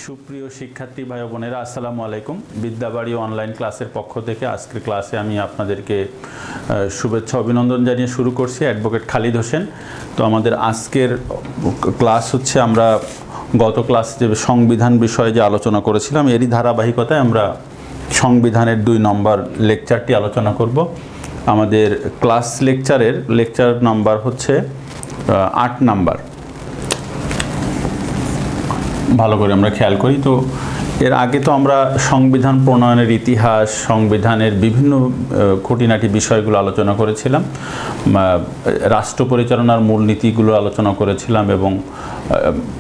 সুপ্রিয় শিক্ষার্থী ভাই বোনেরা আসসালামু আলাইকুম। বিদ্যাবাড়ি অনলাইন ক্লাসের পক্ষ থেকে আজকের ক্লাসে আমি আপনাদেরকে শুভেচ্ছা অভিনন্দন জানিয়ে শুরু করছি। অ্যাডভোকেট খালিদ হোসেন। তো আমাদের আজকের ক্লাস হচ্ছে, আমরা গত ক্লাসে যে সংবিধান বিষয়ে যে আলোচনা করেছিলাম এরই ধারাবাহিকতায় আমরা সংবিধানের 2 নম্বর লেকচারটি আলোচনা করব। আমাদের ক্লাস লেকচার নাম্বার হচ্ছে 8 নাম্বার। ভালো করে আমরা খেয়াল করি। তো এর আগে তো আমরা সংবিধান প্রণয়নের ইতিহাস, সংবিধানের বিভিন্ন খুঁটিনাটি বিষয়গুলো আলোচনা করেছিলাম, রাষ্ট্র পরিচালনার মূলনীতিগুলো আলোচনা করেছিলাম এবং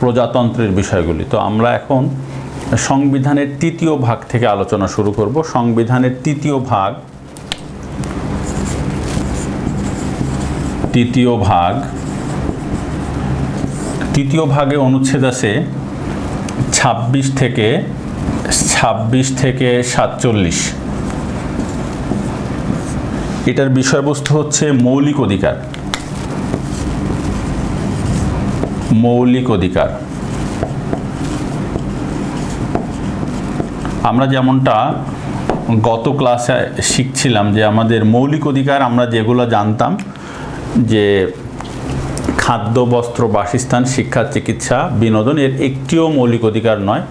প্রজাতন্ত্রের বিষয়গুলি। তো আমরা এখন সংবিধানের 3য় ভাগ থেকে আলোচনা শুরু করব। সংবিধানের 3য় ভাগে অনুচ্ছেদ আছে 26 থেকে 47। এটার বিষয়বস্তু হচ্ছে মৌলিক অধিকার। আমরা যেমনটা গত ক্লাসে শিখছিলাম যে আমাদের মৌলিক অধিকার আমরা যেগুলো জানতাম, যে খাদ্য, বস্ত্র, বাসস্থান, শিক্ষা, চিকিৎসা, বিনোদন, এর একটিও মৌলিক অধিকার নয়।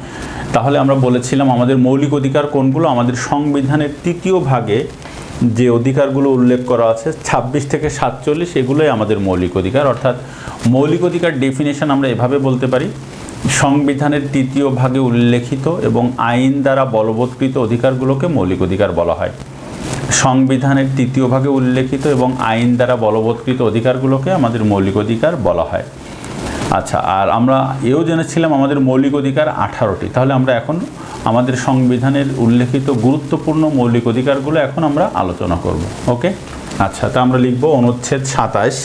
তাহলে আমরা বলেছিলাম আমাদের মৌলিক অধিকার কোনগুলো? আমাদের সংবিধানের 3য় ভাগে যে অধিকারগুলো উল্লেখ করা আছে 26 থেকে 47, এগুলোই আমাদের মৌলিক অধিকার। অর্থাৎ মৌলিক অধিকার ডেফিনেশন আমরা এভাবে বলতে পারি: সংবিধানের 3য় ভাগে উল্লেখিত এবং আইন দ্বারা বলবৎকৃত অধিকারগুলোকে মৌলিক অধিকার বলা হয়। সংবিধানের 3য় ভাগে উল্লেখিত এবং আইন দ্বারা বলবৎকৃত অধিকারগুলোকে আমাদের মৌলিক অধিকার বলা হয়। আচ্ছা, আর আমরা এও জেনেছিলাম আমাদের মৌলিক অধিকার 18টি। তাহলে আমরা এখন আমাদের সংবিধানের উল্লেখিত গুরুত্বপূর্ণ মৌলিক অধিকারগুলো এখন আমরা আলোচনা করব। ওকে, আচ্ছা, তা আমরা লিখব অনুচ্ছেদ 27।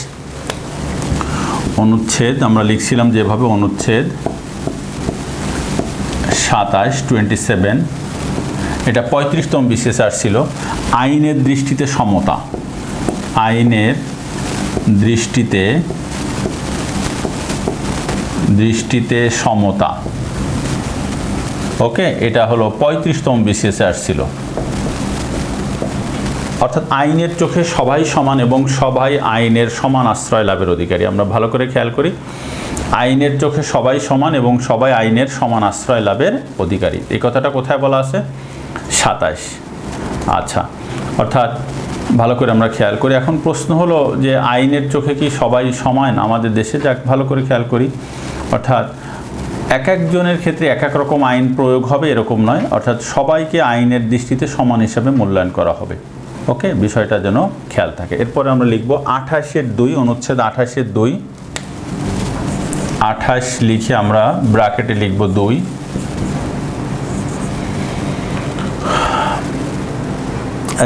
আমরা লিখছিলাম যেভাবে, অনুচ্ছেদ 27 এটা 35তম বিসিএস ছিল। আইনের দৃষ্টিতে সমতা। ওকে, এটা হলো 35তম বিসিএস ছিল। অর্থাৎ আইনের চোখে সবাই সমান এবং সবাই আইনের সমান আশ্রয় লাভের অধিকারী। আমরা ভালো করে খেয়াল করি, আইনের চোখে সবাই সমান এবং সবাই আইনের সমান আশ্রয় লাভের অধিকারী। এই কথাটা কোথায় বলা আছে? 27। আচ্ছা, অর্থাৎ ভালো করে আমরা খেয়াল করি। এখন প্রশ্ন হলো যে আইনের চোখে কি সবাই সমান আমাদের দেশে? যাক, ভালো করে খেয়াল করি। অর্থাৎ এক একজনের ক্ষেত্রে এক এক রকম আইন প্রয়োগ হবে এরকম নয়। অর্থাৎ সবাইকে আইনের দৃষ্টিতে সমান হিসাবে মূল্যায়ন করা হবে। ওকে, বিষয়টা যেন খেয়াল থাকে। এরপরে আমরা লিখব 28(2), অনুচ্ছেদ 28(2). 28 লিখে আমরা ব্র্যাকেটে লিখব 2।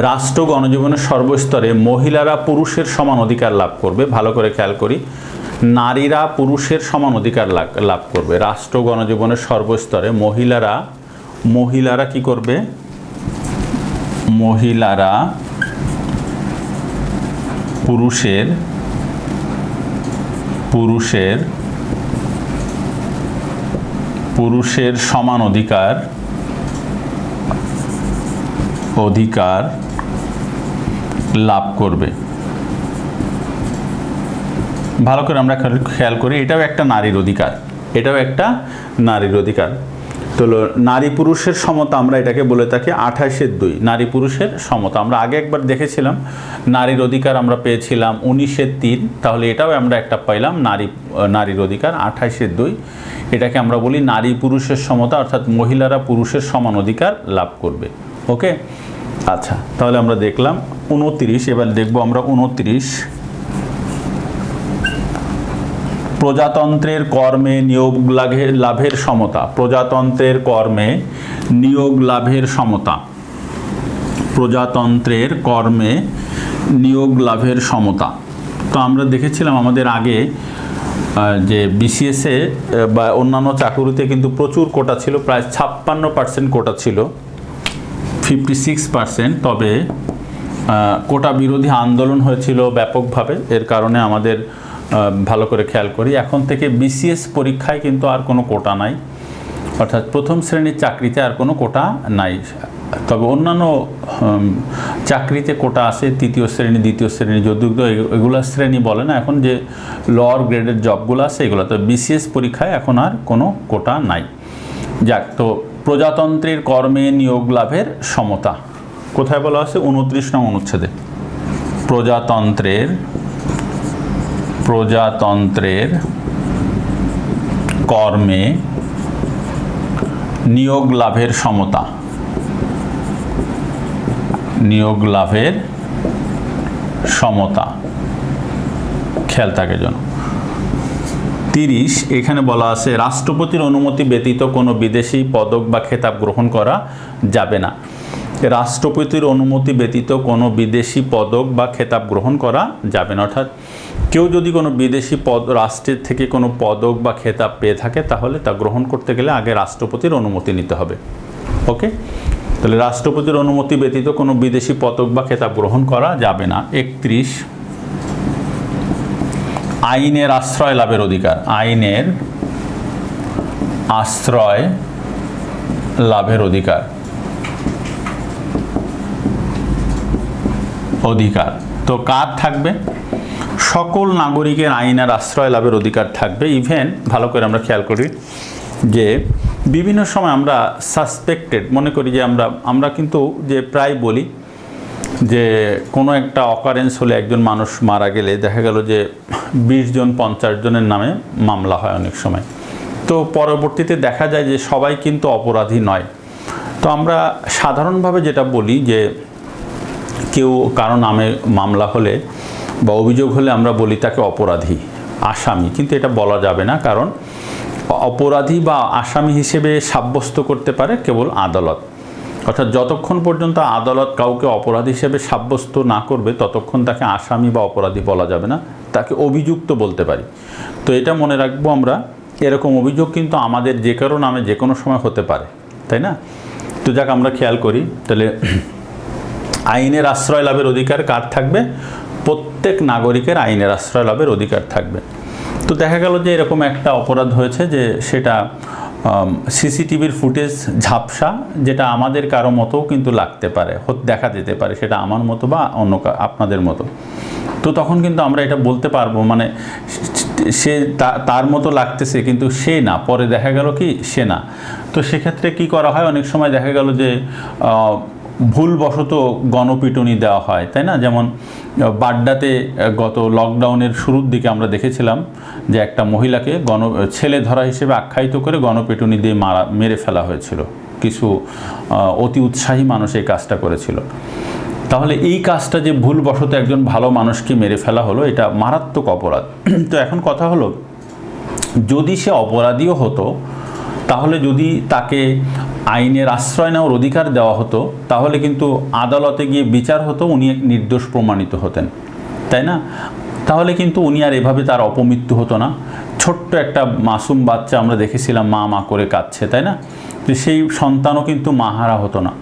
রাষ্ট্র গণজীবনের সর্বস্তরে মহিলারা পুরুষের সমান অধিকার লাভ করবে। ভালো করে খেয়াল করি, নারীরা পুরুষের সমান অধিকার লাভ করবে। রাষ্ট্র গণজীবনের সর্বস্তরে মহিলারা কি করবে? মহিলারা পুরুষের সমান অধিকার লাভ করবে। ভালো করে আমরা খেয়াল করি, এটাও একটা নারীর অধিকার। তো নারী পুরুষের সমতা আমরা এটাকে বলে থাকি 28(2), নারী পুরুষের সমতা। আমরা আগে একবার দেখেছিলাম নারীর অধিকার আমরা পেয়েছিলাম 19(3), তাহলে এটাও আমরা একটা পাইলাম নারীর অধিকার 28(2). এটাকে আমরা বলি নারী পুরুষের সমতা, অর্থাৎ মহিলারা পুরুষের সমান অধিকার লাভ করবে। ওকে, আচ্ছা, তাহলে আমরা দেখলাম 29। এবার দেখব আমরা 29। প্রজাতন্ত্রের কর্মে নিয়োগ লাভের সমতা। প্রজাতন্ত্রের কর্মে নিয়োগ লাভের সমতা। তো আমরা দেখেছিলাম আমাদের আগে যে বিসিএসে বা অন্যান্য চাকুরিতে কিন্তু প্রচুর কোটা ছিল, প্রায় 56% কোটা ছিল, 56%। তবে কোটা বিরোধী আন্দোলন হয়েছিল ব্যাপকভাবে। এর কারণে আমাদের ভালো করে খেয়াল করি, এখন থেকে বিসিএস পরীক্ষায় কিন্তু আর কোনো কোটা নাই। অর্থাৎ প্রথম শ্রেণীর চাকরিতে আর কোনো কোটা নাই, তবে অন্যান্য চাকরিতে কোটা আছে, তৃতীয় শ্রেণী, দ্বিতীয় শ্রেণী, যদুগ্ধ, এগুলো শ্রেণী বলে না এখন, যে লোয়ার গ্রেডের জবগুলো আছে এগুলো। তো বিসিএস পরীক্ষায় এখন আর কোনো কোটা নাই। যাক, তো প্রজাতন্ত্রের কর্মে নিয়োগ লাভের সমতা কোথায় বলা আছে? 29 নং অনুচ্ছেদে। প্রজাতন্ত্রের কর্মে নিয়োগ লাভের সমতা, খেয়াল থাকে যেন। 30 এখানে বলা আছে রাষ্ট্রপতির অনুমতি ব্যতীত কোনো বিদেশি পদক বা খেতাব গ্রহণ করা যাবে না। রাষ্ট্রপতির অনুমতি ব্যতীত কোনো বিদেশি পদক বা খেতাব গ্রহণ করা যাবে না। অর্থাৎ কেউ যদি কোনো বিদেশি রাষ্ট্রের থেকে কোনো পদক বা খেতাব পেয়ে থাকে তাহলে তা গ্রহণ করতে গেলে আগে রাষ্ট্রপতির অনুমতি নিতে হবে। ওকে, তাহলে রাষ্ট্রপতির অনুমতি ব্যতীত কোনো বিদেশি পদক বা খেতাব গ্রহণ করা যাবে না। 31 আইনের আশ্রয় লাভের অধিকার। আইনের আশ্রয় লাভের অধিকার তো কার থাকবে? সকল নাগরিকের আইনের আশ্রয় লাভের অধিকার থাকবে। ইভেন ভালো করে আমরা খেয়াল করি যে বিভিন্ন সময় আমরা সাসপেক্টেড মনে করি যে আমরা কিন্তু যে প্রায় বলি যে কোনো একটা অকারেন্স হলে একজন মানুষ মারা গেলে দেখা গেল যে 20 জন 50 জনের নামে মামলা হয় অনেক সময়। তো পরবর্তীতে দেখা যায় যে সবাই কিন্তু অপরাধী নয়। তো আমরা সাধারণভাবে যেটা বলি যে কেউ কারো নামে মামলা হলে বা অভিযোগ হলে আমরা বলি তাকে অপরাধী, আসামি, কিন্তু এটা বলা যাবে না, কারণ অপরাধী বা আসামি হিসেবে সাব্যস্ত করতে পারে কেবল আদালত। অর্থাৎ যতক্ষণ পর্যন্ত আদালত কাউকে অপরাধী হিসেবে সাব্যস্ত না করবে ততক্ষণ তাকে আসামি বা অপরাধী বলা যাবে না, তাকে অভিযুক্ত বলতে পারি। তো এটা মনে রাখবো আমরা, এরকম অভিযোগ কিন্তু আমাদের যে কারো নামে যে কোনো সময় হতে পারে, তাই না? তো যাক, আমরা খেয়াল করি তাহলে আইনের আশ্রয় লাভের অধিকার কার থাকবে? প্রত্যেক নাগরিকের আইনের আশ্রয় লাভের অধিকার থাকবে। তো দেখা গেল যে এরকম একটা অপরাধ হয়েছে যে সেটা সিসিটিভির ফুটেজ ঝাপসা, যেটা আমাদের কারো মতো কিন্তু লাগতে পারে, দেখা যেতে পারে, সেটা আমার মতো বা অন্য আপনাদের মতো। তো তখন কিন্তু আমরা এটা বলতে পারবো মানে সে তার মতো লাগতেছে কিন্তু সে না, পরে দেখা গেল কি সে না। তো সেক্ষেত্রে কি করা হয়? অনেক সময় দেখা গেল যে ভুলবশত গণপিটুনি দেওয়া হয়, তাই না? যেমন বাড্ডাতে গত লকডাউনের শুরুর দিকে আমরা দেখেছিলাম যে একটা মহিলাকে ছেলে ধরা হিসেবে আখ্যায়িত করে গণপিটুনি দিয়ে মেরে ফেলা হয়েছিল। কিছু অতি উৎসাহী মানুষ এই কাজটা করেছিল। তাহলে এই কাজটা যে ভুলবশত একজন ভালো মানুষকে মেরে ফেলা হলো, এটা মারাত্মক অপরাধ। তো এখন কথা হলো, যদি সে অপরাধীও হতো তাহলে যদি তাকে আইনের আশ্রয় নেওয়ার অধিকার দেওয়া হতো তাহলে কিন্তু আদালতে গিয়ে বিচার হতো, উনি নির্দোষ প্রমাণিত হতেন, তাই না? তাহলে কিন্তু উনি আর এভাবে তার অপমৃত্যু হতো না। ছোট্ট একটা মাসুম বাচ্চা আমরা দেখেছিলাম মা করে কাঁদছে, তাই না? তো সেই সন্তানও কিন্তু মাহারা হতো না।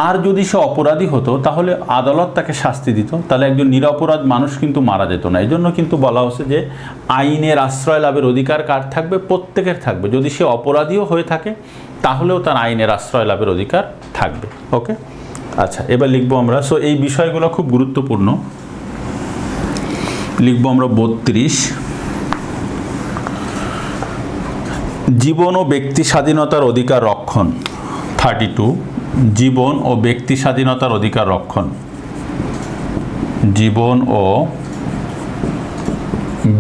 আর যদি সে অপরাধী হতো তাহলে আদালত তাকে শাস্তি দিত, তাহলে একজন নিরপরাধ মানুষ কিন্তু মারা যেত না। এই জন্য কিন্তু বলা হচ্ছে যে আইনের আশ্রয় লাভের অধিকার কার থাকবে? প্রত্যেকের থাকবে। যদি সে অপরাধীও হয়ে থাকে তাহলেও তার আইনের আশ্রয় লাভের অধিকার থাকবে। ওকে, আচ্ছা, এবার লিখবো আমরা। সো এই বিষয়গুলো খুব গুরুত্বপূর্ণ। লিখবো আমরা 32 জীবন ও ব্যক্তি স্বাধীনতার অধিকার রক্ষণ। 32 জীবন ও ব্যক্তি স্বাধীনতার অধিকার রক্ষণ। জীবন ও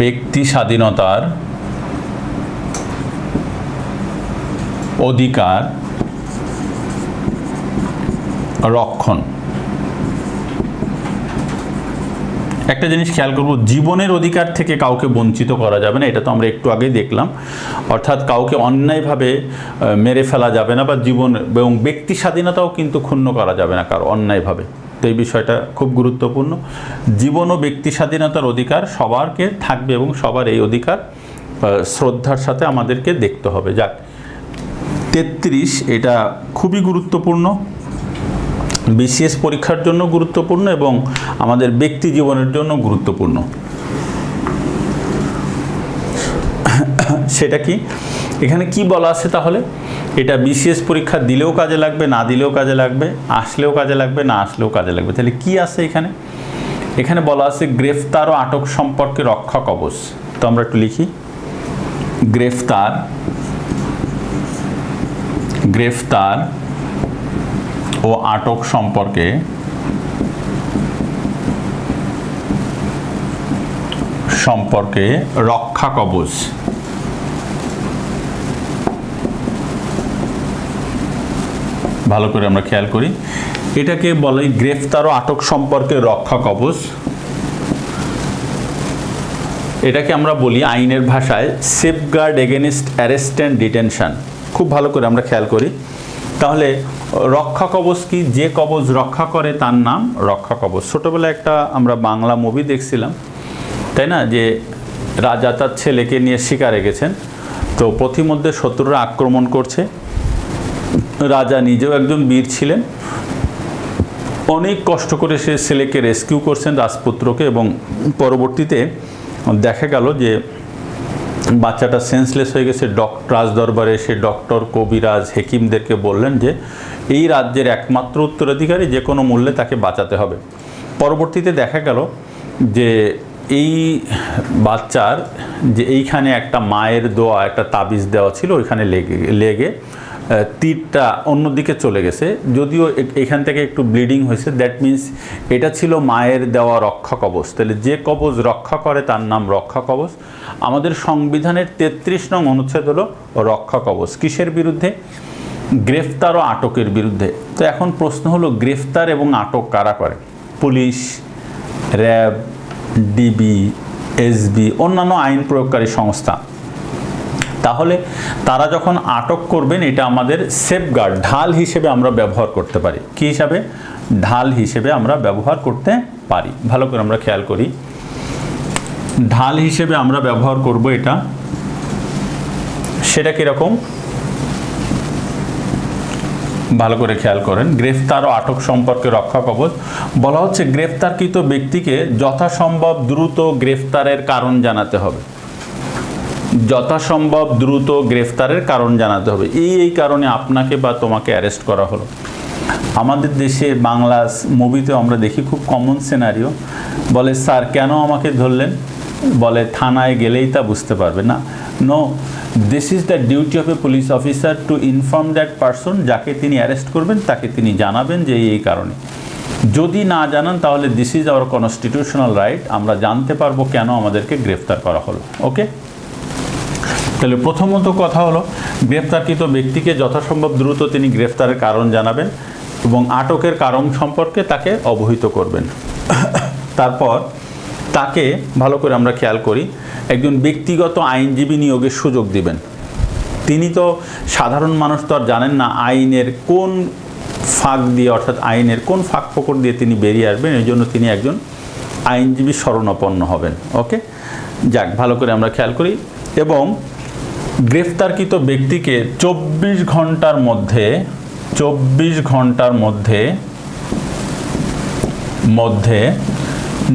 ব্যক্তি স্বাধীনতার অধিকার রক্ষণ। একটা জিনিস খেয়াল করব, জীবনের অধিকার থেকে কাউকে বঞ্চিত করা যাবে না, এটা তো আমরা একটু আগেই দেখলাম। অর্থাৎ কাউকে অন্যায়ভাবে মেরে ফেলা যাবে না, বা জীবন এবং ব্যক্তি স্বাধীনতাও কিন্তু ক্ষুণ্ণ করা যাবে না কারো অন্যায়ভাবে। তো এই বিষয়টা খুব গুরুত্বপূর্ণ। জীবন ও ব্যক্তি স্বাধীনতার অধিকার সবারকে থাকবে এবং সবার এই অধিকার শ্রদ্ধার সাথে আমাদেরকে দেখতে হবে। যাক, 33 এটা খুবই গুরুত্বপূর্ণ, বিসিএস পরীক্ষার জন্য গুরুত্বপূর্ণ এবং আমাদের ব্যক্তি জীবনের জন্য গুরুত্বপূর্ণ। সেটা কি? এখানে কি বলা আছে তাহলে? এটা বিসিএস পরীক্ষা দিলেও কাজে লাগবে, না দিলেও কাজে লাগবে, আসলেও কাজে লাগবে, না আসলেও কাজে লাগবে। তাহলে কি আছে এখানে? এখানে বলা আছে গ্রেফতার ও আটক সম্পর্কে রক্ষা কবচ। তো আমরা একটু লিখি, গ্রেফতার ও আটক সম্পর্কে রক্ষা কবচ। ভালো করে আমরা খেয়াল করি, এটাকে বলে গ্রেফতার ও আটক সম্পর্কে রক্ষা কবচ। এটাকে আমরা বলি আইনের ভাষায় safeguard against arrest and detention. খুব ভালো করে আমরা খেয়াল করি। তাহলে রক্ষা কবচ কি? যে কবচ রক্ষা করে তার নাম রক্ষা কবচ। ছোটবেলায় একটা আমরা বাংলা মুভি দেখছিলাম, তাই না, যে রাজা তার ছেলেকে নিয়ে শিকারে গেছেন। তো পথিমধ্যে শত্রুরা আক্রমণ করছে, রাজা নিজেও একজন বীর ছিলেন, অনেক কষ্ট করে সে ছেলেকে রেস্কিউ করছেন, রাজপুত্রকে, এবং পরবর্তীতে দেখা গেল যে বাচ্চাটা সেন্সলেস হয়ে গেছে। রাজদরবারে সে ডক্টর, কবিরাজ, হেকিমদেরকে বললেন যে এই রাজ্যের একমাত্র উত্তরাধিকারী, যে কোনো মূল্যে তাকে বাঁচাতে হবে। পরবর্তীতে দেখা গেল যে এই বাচ্চার যে এইখানে একটা মায়ের দোয়া, একটা তাবিজ দেওয়া ছিল, ওইখানে লেগে তীরটা অন্যদিকে চলে গেছে। যদিও এখান থেকে একটু ব্লিডিং হয়েছে, দ্যাট মিন্স এটা ছিল মায়ের দেওয়া রক্ষা কবচ। তাহলে যে কবচ রক্ষা করে তার নাম রক্ষা কবচ। আমাদের সংবিধানের 33 নং অনুচ্ছেদ হলো রক্ষা কবচ। কিসের বিরুদ্ধে? গ্রেফতার ও আটকের বিরুদ্ধে। তো এখন প্রশ্ন হলো, গ্রেফতার এবং আটক কারা করে? পুলিশ, র্যাব, ডিবি, এসবি, অন্যান্য আইন প্রয়োগকারী সংস্থা। তাহলে তারা যখন আটক করবেন, এটা আমাদের সেফগার্ড, ঢাল হিসেবে আমরা ব্যবহার করতে পারি। কি হিসাবে? ঢাল হিসেবে আমরা ব্যবহার করতে পারি। ভালো করে আমরা খেয়াল করি, ঢাল হিসেবে আমরা ব্যবহার করব এটা। সেটা কিরকম? ভালো করে খেয়াল করেন, গ্রেফতার ও আটক সম্পর্কে রক্ষা কবচ। বলা হচ্ছে গ্রেফতারকৃত ব্যক্তিকে যথাসম্ভব দ্রুত গ্রেফতারের কারণ জানাতে হবে। যথাসম্ভব দ্রুত গ্রেফতারের কারণ জানাতে হবে। এই কারণে আপনাকে বা তোমাকে অ্যারেস্ট করা হলো। আমাদের দেশে বাংলা মুভিতেও আমরা দেখি, খুব কমন সিনারিও। বলে, স্যার কেন আমাকে ধরলেন? বলে, থানায় গেলেই তা বুঝতে পারবে না। No, this is the duty of a police officer to inform that person, যাকে তিনি অ্যারেস্ট করবেন তাকে তিনি জানাবেন যে এই কারণে। যদি না জানান তাহলে this is our constitutional right, আমরা জানতে পারবো কেন আমাদেরকে গ্রেফতার করা হলো। ওকে, তাহলে প্রথমত কথা হলো, গ্রেফতারকৃত ব্যক্তিকে যথাসম্ভব দ্রুত তিনি গ্রেফতারের কারণ জানাবেন এবং আটকের কারণ সম্পর্কে তাকে অবহিত করবেন। তারপর তাকে ভালো করে আমরা খেয়াল করি, একজন ব্যক্তিগত আইনজীবী নিয়োগের সুযোগ দিবেন। তিনি তো সাধারণ মানুষ তো আর জানেন না আইনের কোন ফাঁক দিয়ে, অর্থাৎ আইনের কোন ফাঁক ফোকর দিয়ে তিনি বেরিয়ে আসবেন। এই জন্য তিনি একজন আইনজীবী শরণাপন্ন হবেন। ওকে, যাক, ভালো করে আমরা খেয়াল করি। এবং গ্রেফতারকৃত ব্যক্তিকে 24 ঘন্টার মধ্যে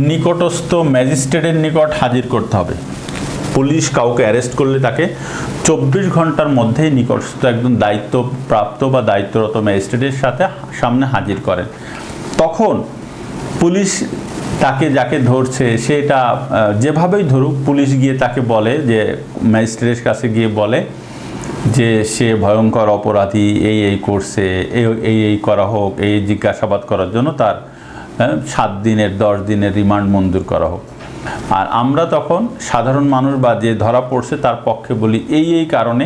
নিকটস্থ ম্যাজিস্ট্রেটের নিকট হাজির করতে হবে। পুলিশ কাউকে অ্যারেস্ট করলে তাকে 24 ঘন্টার মধ্যে নিকটস্থ একজন দায়িত্বপ্রাপ্ত বা দায়িত্বরত ম্যাজিস্ট্রেটের সামনে হাজির করেন। তখন পুলিশ তাকে, যাকে ধরছে, সেটা যেভাবেই ধরুক, পুলিশ গিয়ে তাকে বলে যে, ম্যাজিস্ট্রেটের কাছে গিয়ে বলে যে সে ভয়ঙ্কর অপরাধী, এই করছে, এই করা হোক, এই জিজ্ঞাসাবাদ করার জন্য তার 7 দিনের 10 দিনের রিমান্ড মঞ্জুর করা হোক। আর আমরা তখন সাধারণ মানুষ বা যে ধরা পড়ছে তার পক্ষে বলি এই কারণে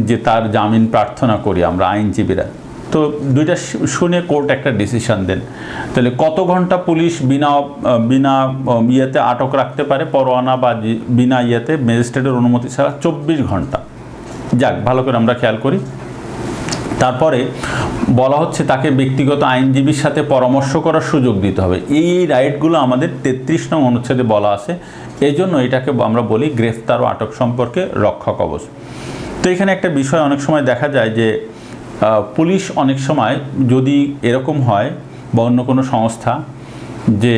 যে তার জামিন প্রার্থনা করি আমরা আইনজীবীরা। তো দুইটা শুনে কোর্ট একটা ডিসিশন দেন। তাহলে কত ঘন্টা পুলিশ বিনা ইয়েতে আটক রাখতে পারে, পরোয়ানা বা বিনা ইয়েতে, ম্যাজিস্ট্রেটের অনুমতি ছাড়া 24 ঘন্টা। যাক, ভালো করে আমরা খেয়াল করি। তারপরে বলা হচ্ছে তাকে ব্যক্তিগত আইনজীবীর সাথে পরামর্শ করার সুযোগ দিতে হবে। এই রাইটগুলো আমাদের 33 নং অনুচ্ছেদে বলা আছে। এই জন্য এটাকে আমরা বলি গ্রেফতার ও আটক সম্পর্কে রক্ষা কবচ। তো এখানে একটা বিষয় অনেক সময় দেখা যায় যে পুলিশ অনেক সময় যদি এরকম হয় বা অন্য কোনো সংস্থা যে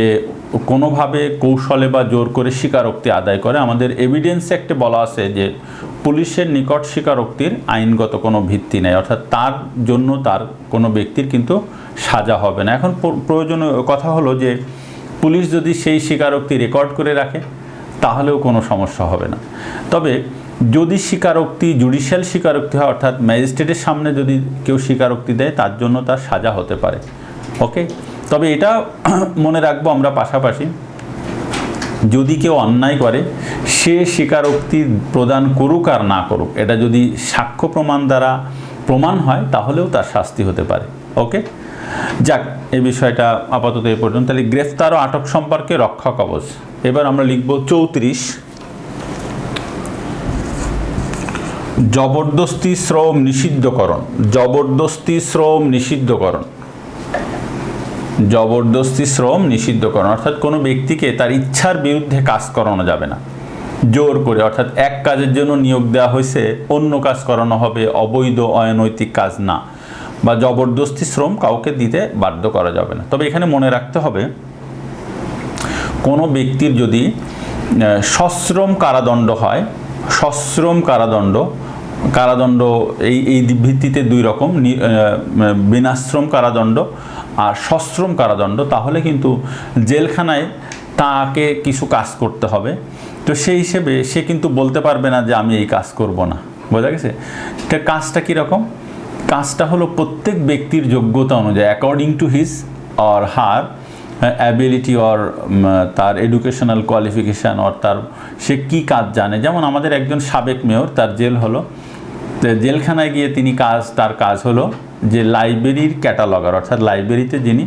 কোনোভাবে কৌশলে বা জোর করে স্বীকারোক্তি আদায় করে, আমাদের এভিডেন্স অ্যাক্টে বলা আছে যে পুলিশের নিকট স্বীকারোক্তির আইনগত কোনো ভিত্তি নেই, অর্থাৎ তার জন্য তার কোনো ব্যক্তির কিন্তু সাজা হবে না। এখন প্রয়োজনীয় কথা হলো যে পুলিশ যদি সেই স্বীকারোক্তি রেকর্ড করে রাখে তাহলেও কোনো সমস্যা হবে না। তবে যদি স্বীকারোক্তি জুডিশিয়াল স্বীকারোক্তি হয়, অর্থাৎ ম্যাজিস্ট্রেটের সামনে যদি কেউ স্বীকারোক্তি দেয়, তার জন্য তার সাজা হতে পারে। ওকে, তবে এটা মনে রাখবো আমরা পাশাপাশি, যদি কেউ অন্যায় করে সে স্বীকারোক্তি প্রদান করুক আর না করুক, এটা যদি সাক্ষ্য প্রমাণ দ্বারা প্রমাণ হয় তাহলেও তার শাস্তি হতে পারে। ওকে, যাক, এই বিষয়টা আপাতত এই পর্যন্ত। তাহলে গ্রেফতার ও আটক সম্পর্কে রক্ষা কবচ। এবার আমরা লিখব 34, জবরদস্তি শ্রম নিষিদ্ধকরণ। জবরদস্তি শ্রম নিষিদ্ধকরণ। জবরদস্তি শ্রম নিষিদ্ধকরণ অর্থাৎ কোনো ব্যক্তিকে তার ইচ্ছার বিরুদ্ধে কাজ করানো যাবে না, জোর করে। অর্থাৎ এক কাজের জন্য নিয়োগ দেওয়া হয়েছে, অন্য কাজ করানো হবে, অবৈধ অনৈতিক কাজ না, বা জবরদস্তি শ্রম কাউকে দিতে বাধ্য করা যাবে না। তবে এখানে মনে রাখতে হবে, কোনো ব্যক্তির যদি সশ্রম কারাদণ্ড হয়, সশ্রম কারাদণ্ড এই ভিত্তিতে দুই রকম, বিনাশ্রম কারাদণ্ড আর সশ্রম কারাদণ্ড, তাহলে কিন্তু জেলখানায় তাকে কিছু কাজ করতে হবে। তো সেই হিসেবে সে কিন্তু বলতে পারবে না যে আমি এই কাজ করব না। বোঝা গেছে? কাজটা কীরকম? কাজটা হলো প্রত্যেক ব্যক্তির যোগ্যতা অনুযায়ী, according to his or her ability or তার এডুকেশনাল কোয়ালিফিকেশান অর তার সে কী কাজ জানে। যেমন আমাদের একজন সাবেক মেয়র, তার জেল হলো, জেলখানায় গিয়ে তিনি তার কাজ হলো যে লাইব্রেরির ক্যাটালগার, অর্থাৎ লাইব্রেরিতে যিনি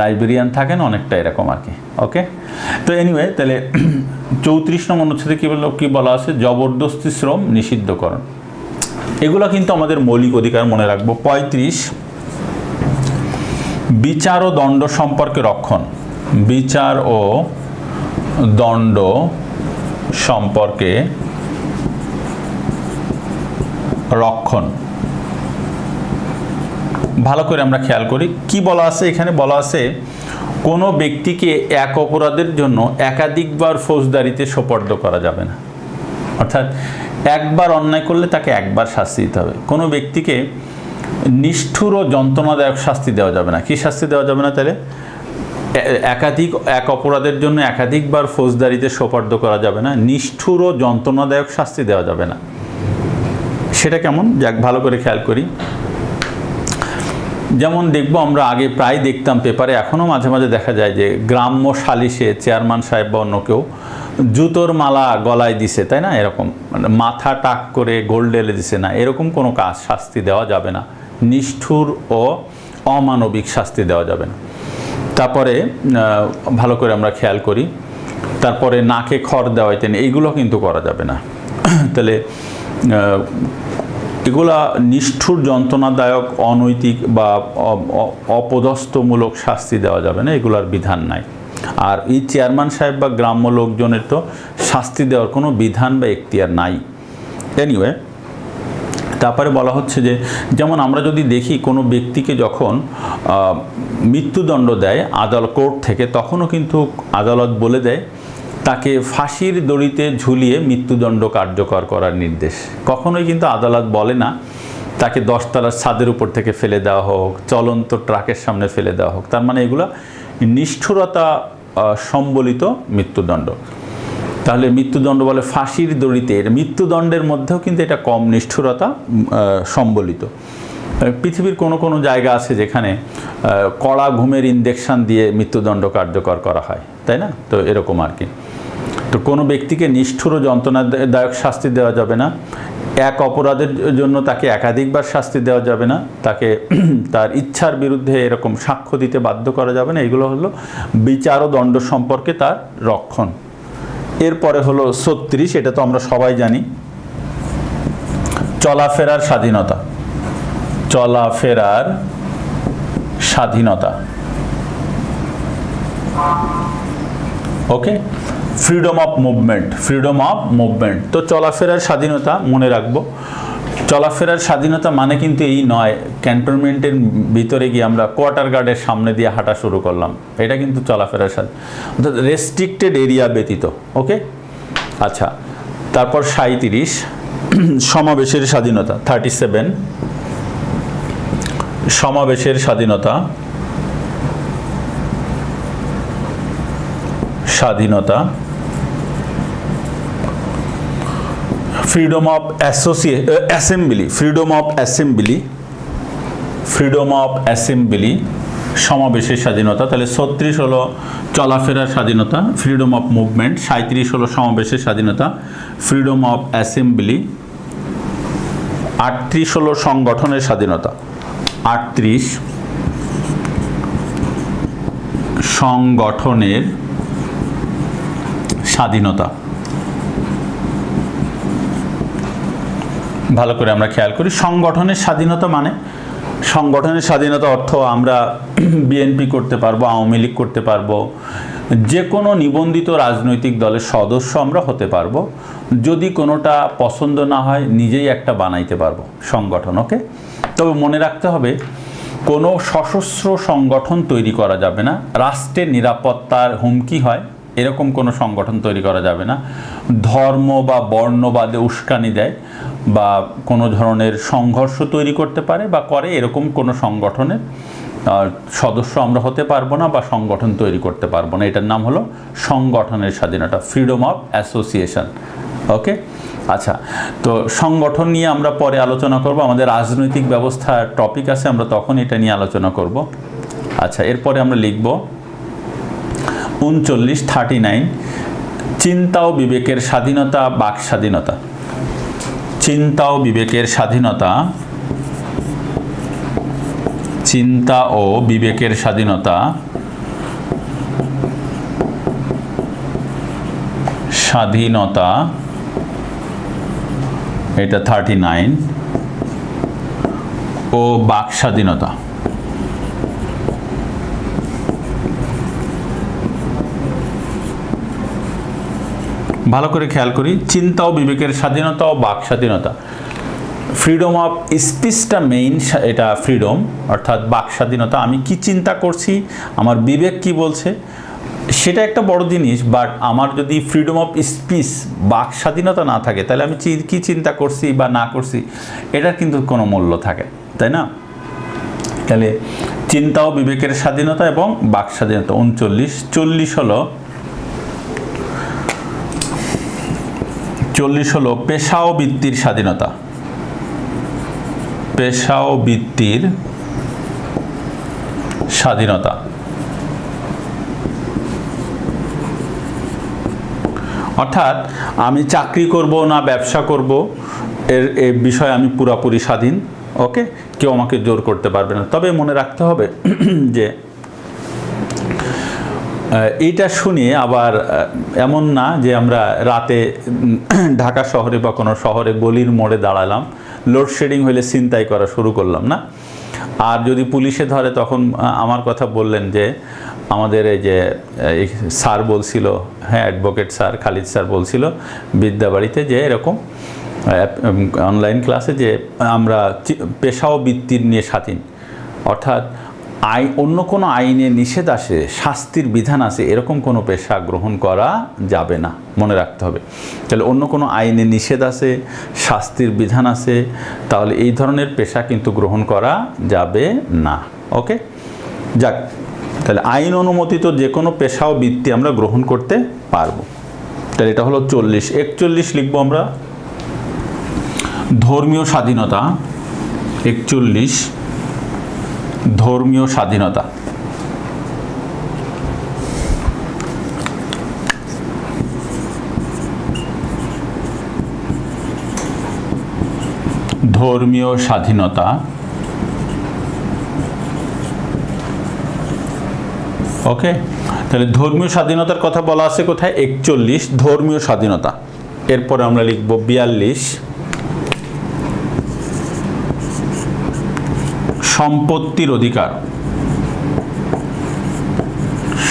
লাইব্রেরিয়ান থাকেন, অনেকটা এরকম আর কি। ওকে, তো এনিওয়ে, তাহলে 34 নং অনুচ্ছেদে কী বলা আছে? জবরদস্তি শ্রম নিষিদ্ধকরণ। এগুলো কিন্তু আমাদের মৌলিক অধিকার, মনে রাখবো। 35, বিচার ও দণ্ড সম্পর্কে রক্ষণ। বিচার ও দণ্ড সম্পর্কে রক্ষণ। ভালো করে আমরা খেয়াল করি কি বলা আছে এখানে। বলা আছে কোনো ব্যক্তিকে এক অপরাধের জন্য একাধিকবার ফৌজদারিতে সোপর্দ করা যাবে না। অর্থাৎ একবার অন্যায় করলে তাকে একবার শাস্তি দিতে হবে। কোনো ব্যক্তিকে নিষ্ঠুর ও যন্ত্রণাদায়ক শাস্তি দেওয়া যাবে না। কি শাস্তি দেওয়া যাবে না? তাহলে এক অপরাধের জন্য একাধিকবার ফৌজদারিতে সোপর্দ করা যাবে না, নিষ্ঠুর ও যন্ত্রণাদায়ক শাস্তি দেওয়া যাবে না। সেটা কেমন? যাক, ভালো করে খেয়াল করি। যেমন দেখব, আমরা আগে প্রায় দেখতাম পেপারে, এখনও মাঝে মাঝে দেখা যায় যে গ্রাম্য সালিশে চেয়ারম্যান সাহেব বা অন্য কেউ জুতোর মালা গলায় দিছে, তাই না? এরকম মানে মাথা টাক করে গোল্ড এলে দিছে না, এরকম কোনো কাজ শাস্তি দেওয়া যাবে না। নিষ্ঠুর ও অমানবিক শাস্তি দেওয়া যাবে না। তারপরে ভালো করে আমরা খেয়াল করি, তারপরে নাকে খড় দেওয়াইতেন, এইগুলো কিন্তু করা যাবে না। তাহলে এগুলা নিষ্ঠুর, যন্ত্রণাদায়ক, অনৈতিক বা অপদস্থমূলক শাস্তি দেওয়া যাবে না, এগুলার বিধান নাই। আর এই চেয়ারম্যান সাহেব বা গ্রাম্য লোকজনের তো শাস্তি দেওয়ার কোনো বিধান বা এখতিয়ার নাই। এনিওয়ে, তারপরে বলা হচ্ছে যে যেমন আমরা যদি দেখি কোনো ব্যক্তিকে যখন মৃত্যুদণ্ড দেয় কোর্ট থেকে, তখনও কিন্তু আদালত বলে দেয় তাকে ফাঁসির দড়িতে ঝুলিয়ে মৃত্যুদণ্ড কার্যকর করার নির্দেশ। কখনোই কিন্তু আদালত বলে না তাকে 10 তলার ছাদের উপর থেকে ফেলে দেওয়া হোক, চলন্ত ট্রাকের সামনে ফেলে দেওয়া হোক। তার মানে এগুলো নিষ্ঠুরতা সম্বলিত মৃত্যুদণ্ড। তাহলে মৃত্যুদণ্ড বলে ফাঁসির দড়িতে, মৃত্যুদণ্ডের মধ্যেও কিন্তু এটা কম নিষ্ঠুরতা সম্বলিত। পৃথিবীর কোনো কোনো জায়গা আছে যেখানে কড়া ঘুমের ইনজেকশন দিয়ে মৃত্যুদণ্ড কার্যকর করা হয়, তাই না? তো এরকম আর কি। তো কোনো ব্যক্তিকে নিষ্ঠুর ও যন্ত্রণাদায়ক শাস্তি দেওয়া যাবে না, এক অপরাধের জন্য তাকে একাধিকবার শাস্তি দেওয়া যাবে না, তাকে তার ইচ্ছার বিরুদ্ধে এরকম সাক্ষ্য দিতে বাধ্য করা যাবে না। এগুলো হলো বিচার ও দণ্ড সম্পর্কে তার রক্ষণ। এরপরে হলো 36, এটা তো আমরা সবাই জানি, চলাফেরার স্বাধীনতা। চলাফেরার স্বাধীনতা। Okay, freedom of movement. Freedom of movement. তো চলাফেরার স্বাধীনতা মনে রাখবো, চলাফেরার স্বাধীনতা মানে কিন্তু এই নয় ক্যান্টনমেন্টের ভিতরে গিয়ে আমরা কোয়ার্টার গার্ডের সামনে দিয়ে হাঁটা শুরু করলাম, এটা কিন্তু চলাফেরার স্বাধীনতা, অর্থাৎ রেস্ট্রিক্টেড এরিয়া ব্যতীত। ওকে, আচ্ছা, তারপর 37 সমাবেশের স্বাধীনতা। 37 সমাবেশের স্বাধীনতা। ফ্রিডম অফ অ্যাসেম্বলি, সমাবেশের স্বাধীনতা। তাহলে 36 হলো চলাফেরার স্বাধীনতা, ফ্রিডম অফ মুভমেন্ট। 37 হলো সমাবেশের স্বাধীনতা, ফ্রিডম অফ অ্যাসেম্বলি। 38 হলো সংগঠনের স্বাধীনতা। 38 সংগঠনের স্বাধীনতা। ভালো করে আমরা খেয়াল করি, সংগঠনের স্বাধীনতা মানে, সংগঠনের স্বাধীনতা অর্থ আমরা বিএনপি করতে পারবো, আওয়ামী লীগ করতে পারবো, যে কোনো নিবন্ধিত রাজনৈতিক দলের সদস্য আমরা হতে পারবো, যদি কোনোটা পছন্দ না হয় নিজেই একটা বানাইতে পারবো সংগঠন। ওকে, তবে মনে রাখতে হবে কোনো সশস্ত্র সংগঠন তৈরি করা যাবে না, রাষ্ট্রের নিরাপত্তার হুমকি হয় এরকম কোনো সংগঠন তৈরি করা যাবে না, ধর্ম বা বর্ণবাদে উস্কানি দেয় বা কোনো ধরনের সংঘর্ষ তৈরি করতে পারে বা করে এরকম কোনো সংগঠনের সদস্য আমরা হতে পারবো না বা সংগঠন তৈরি করতে পারবো না। এটার নাম হলো সংগঠনের স্বাধীনতা, ফ্রিডম অফ অ্যাসোসিয়েশন। ওকে, আচ্ছা, তো সংগঠন নিয়ে আমরা পরে আলোচনা করব, আমাদের রাজনৈতিক ব্যবস্থার টপিক আছে, আমরা তখন এটা নিয়ে আলোচনা করব। আচ্ছা, এরপরে আমরা লিখব 39 চিন্তা ও বিবেকের স্বাধীনতা, বাক স্বাধীনতা। চিন্তা ও বিবেকের স্বাধীনতা, চিন্তা ও বিবেকের স্বাধীনতা, স্বাধীনতা, এটা 39, ও বাক স্বাধীনতা। ভালো করে খেয়াল করি, চিন্তা ও বিবেকের স্বাধীনতা ও বাক স্বাধীনতা। ফ্রিডম অফ স্পিচটা মেইন, এটা ফ্রিডম, অর্থাৎ বাক স্বাধীনতা, আমি কি চিন্তা করছি, আমার বিবেক কি বলছে, সেটা একটা বড় জিনিস। বাট আমার যদি ফ্রিডম অফ স্পিচ, বাক স্বাধীনতা না থাকে, তাহলে আমি কি চিন্তা করছি বা না করছি এটার কিন্তু কোনো মূল্য থাকে, তাই না? তাহলে চিন্তা ও বিবেকের স্বাধীনতা এবং বাক স্বাধীনতা। 39। 40 হলো পেশা ও বৃত্তির স্বাধীনতা। পেশা ও বৃত্তির স্বাধীনতা, অর্থাৎ আমি চাকরি করব না ব্যবসা করব এর বিষয়ে আমি পুরোপুরি স্বাধীন। ওকে, কেউ আমাকে জোর করতে পারবে না। তবে মনে রাখতে হবে যে এইটা শুনে আবার এমন না যে আমরা রাতে ঢাকা শহরে বা কোনো শহরে গলির মোড়ে দাঁড়ালাম, লোডশেডিং হলে ছিনতাই করা শুরু করলাম না। আর যদি পুলিশে ধরে তখন আমার কথা বললেন যে আমাদের এই যে স্যার বলছিল, হ্যাঁ অ্যাডভোকেট স্যার খালিদ স্যার বলছিল বিদ্যাবাড়িতে যে এরকম অনলাইন ক্লাসে যে আমরা পেশা ও বৃত্তির নিয়ে স্বাধীন, অর্থাৎ অন্য কোনো আইনে নিষেধ আসে, শাস্তির বিধান আছে, এরকম কোনো পেশা গ্রহণ করা যাবে না, মনে রাখতে হবে। তাহলে অন্য কোনো আইনে নিষেধ আছে, শাস্তির বিধান আছে, তাহলে এই ধরনের পেশা কিন্তু গ্রহণ করা যাবে না। ওকে, যাক, তাহলে আইন অনুমোদিত যে কোনো পেশা ও বৃত্তি আমরা গ্রহণ করতে পারবো। তাহলে এটা হলো 40। 41 লিখবো আমরা ধর্মীয় স্বাধীনতা। 41 ধর্মীয় স্বাধীনতা। ধর্মীয় স্বাধীনতা, ওকে। তাহলে ধর্মীয় স্বাধীনতার কথা বলা আছে কোথায়? 41 ধর্মীয় স্বাধীনতা। এরপরে আমরা লিখব 42 সম্পত্তির অধিকার।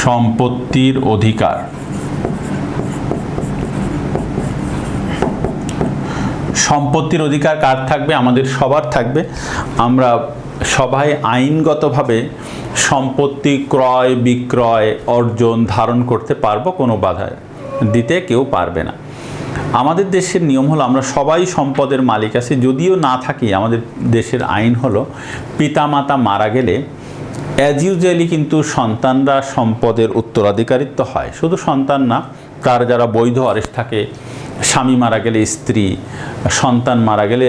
সম্পত্তির অধিকার। সম্পত্তির অধিকার কার থাকবে? আমাদের সবার থাকবে। আমরা সবাই আইনগতভাবে সম্পত্তি ক্রয় বিক্রয় অর্জন ধারণ করতে পারবো, কোনো বাধা দিতে কেউ পারবে না। আমাদের দেশের নিয়ম হলো আমরা সবাই সম্পদের মালিক আছি, যদিও না থাকি। আমাদের দেশের আইন হলো পিতামাতা মারা গেলে অ্যাজ ইউজুয়ালি কিন্তু সন্তানরা সম্পদের উত্তরাধিকারিত্ব হয়। শুধু সন্তান না, তার যারা বৈধ ওয়ারিশ থাকে, স্বামী মারা গেলে স্ত্রী, সন্তান মারা গেলে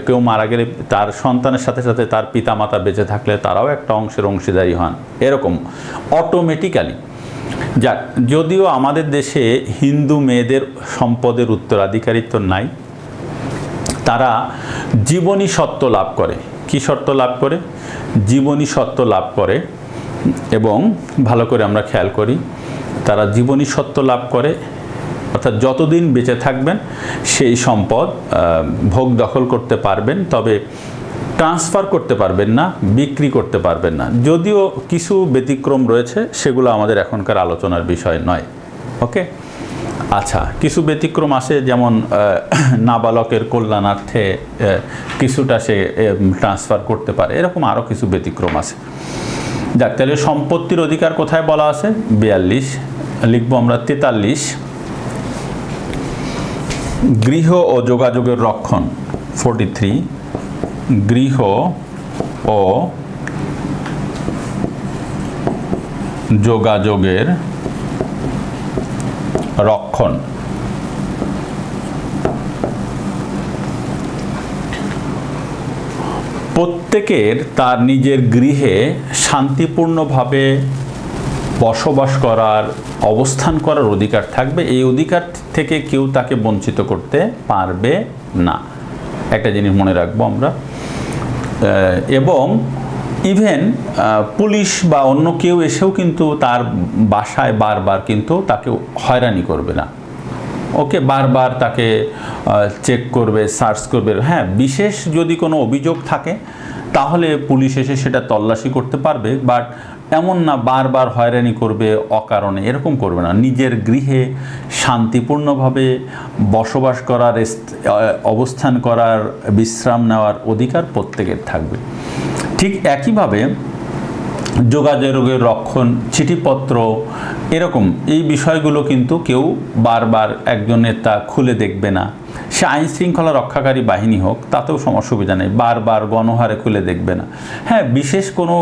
কেউ মারা গেলে তার সন্তানের সাথে সাথে তার পিতামাতা বেঁচে থাকলে তারাও একটা অংশের অংশীদারি হন, এরকম অটোমেটিক্যালি। যাক, যদিও আমাদের দেশে হিন্দু মেয়েদের সম্পদের উত্তরাধিকারিত্ব নাই, তারা জীবনী সত্ত্ব লাভ করে। কি সত্ত্ব লাভ করে? জীবনী সত্ত্ব লাভ করে। এবং ভালো করে আমরা খেয়াল করি, তারা জীবনী সত্ত্ব লাভ করে, অর্থাৎ যতদিন বেঁচে থাকবেন সেই সম্পদ ভোগ দখল করতে পারবেন, তবে ট্রান্সফার করতে পারবেন না, বিক্রি করতে পারবেন না। যদিও কিছু ব্যতিক্রম রয়েছে, সেগুলো আমাদের এখনকার আলোচনার বিষয় নয়। ওকে, আচ্ছা, কিছু ব্যতিক্রম আছে, যেমন নাবালকের কল্যাণার্থে কিছুটা সে ট্রান্সফার করতে পারে, এরকম আরও কিছু ব্যতিক্রম আছে। যাক, তাহলে সম্পত্তির অধিকার কোথায় বলা আছে? 42 লিখবো আমরা 43। গৃহ ও যোগাযোগের রক্ষণ 43। গৃহ ও যোগাযোগের রক্ষণ। প্রত্যেকের তার নিজের গৃহে শান্তিপূর্ণভাবে বসবাস করার, অবস্থান করার অধিকার থাকবে। এই অধিকার থেকে কেউ তাকে বঞ্চিত করতে পারবে না, একটা জিনিস মনে রাখবো আমরা। এবং ইভেন পুলিশ বা অন্য কেউ এসেও কিন্তু তার বাসায় বারবার কিন্তু তাকে হয়রানি করবে না। ওকে, বারবার তাকে চেক করবে, সার্চ করবে। হ্যাঁ, বিশেষ যদি কোনো অভিযোগ থাকে তাহলে পুলিশ এসে সেটা তল্লাশি করতে পারবে, বাট এমন না বারবার হয়রানি করবে অকারণে, এরকম করবে না। নিজের গৃহে শান্তিপূর্ণভাবে বসবাস করার, অবস্থান করার, বিশ্রাম নেওয়ার অধিকার প্রত্যেকের থাকবে। ঠিক একইভাবে যোগাযোগের রক্ষণ, চিঠিপত্র, এরকম এই বিষয়গুলো কিন্তু কেউ বারবার একজনের তা খুলে দেখবে না। সে আইন শৃঙ্খলা রক্ষাকারী বাহিনী হোক, তাতেও অসুবিধা নেই, বারবার গণহারে খুলে দেখবে না। হ্যাঁ, বিশেষ কোনো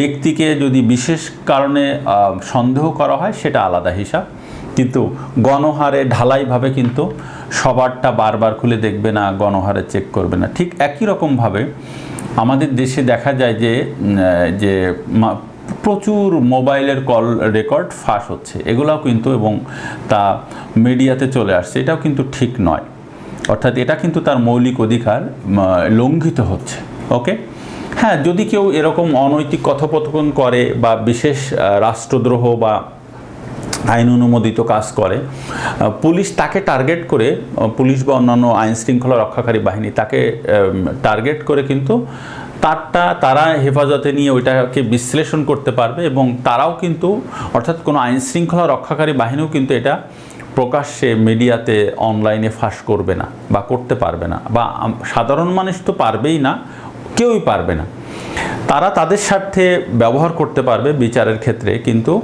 ব্যক্তিকে যদি বিশেষ কারণে সন্দেহ করা হয় সেটা আলাদা হিসাব, কিন্তু গণহারে ঢালাইভাবে কিন্তু সবারটা বারবার খুলে দেখবে না, গণহারে চেক করবে না। ঠিক একই রকমভাবে আমাদের দেশে দেখা যায় যে প্রচুর মোবাইলের কল রেকর্ড ফাঁস হচ্ছে, এগুলাও কিন্তু, এবং তা মিডিয়াতে চলে আসছে, এটাও কিন্তু ঠিক নয়। অর্থাৎ এটা কিন্তু তার মৌলিক অধিকার লঙ্ঘিত হচ্ছে। ওকে, হ্যাঁ, যদি কেউ এরকম অনৈতিক কথোপকথন করে বা বিশেষ রাষ্ট্রদ্রোহ বা আইন অনুমোদিত কাজ করে, পুলিশ তাকে টার্গেট করে, পুলিশ বা অন্যান্য আইন শৃঙ্খলা রক্ষাকারী বাহিনী তাকে টার্গেট করে কিন্তু তারা হেফাজতে নিয়ে ওইটাকে বিশ্লেষণ করতে পারবে, এবং তারাও কিন্তু, অর্থাৎ কোনো আইন শৃঙ্খলা রক্ষাকারী বাহিনীও কিন্তু এটা প্রকাশ্যে মিডিয়াতে অনলাইনে ফাঁস করবে না বা করতে পারবে না, বা সাধারণ মানুষ তো পারবেই না, কেউই পারবে না। তারা তাদের স্বার্থে ব্যবহার করতে পারবে বিচারের ক্ষেত্রে, কিন্তু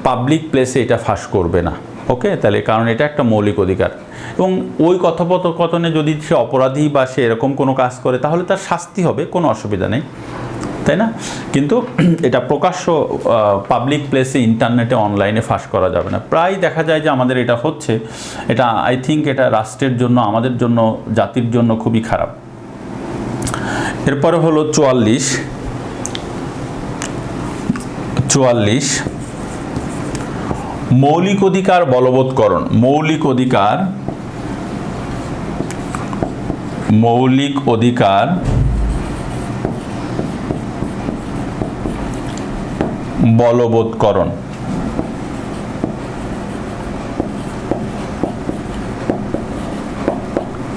পাবলিক প্লেসে এটা ফাঁস করবে না। ওকে, তাহলে কারণ এটা একটা মৌলিক অধিকার, এবং ওই কথোপকথনে যদি সে অপরাধী বা সে এরকম কোনো কাজ করে তাহলে তার শাস্তি হবে, কোনো অসুবিধা নেই, তাই না? কিন্তু এটা প্রকাশ্য পাবলিক প্লেসে, ইন্টারনেটে, অনলাইনে ফাঁস করা যাবে না। প্রায় দেখা যায় যে আমাদের এটা হচ্ছে। এটা আই থিঙ্ক এটা রাষ্ট্রের জন্য, আমাদের জন্য, জাতির জন্য খুবই খারাপ। এরপরে হলো 44 মৌলিক অধিকার বলবৎকরণ। মৌলিক অধিকার বলবৎকরণ।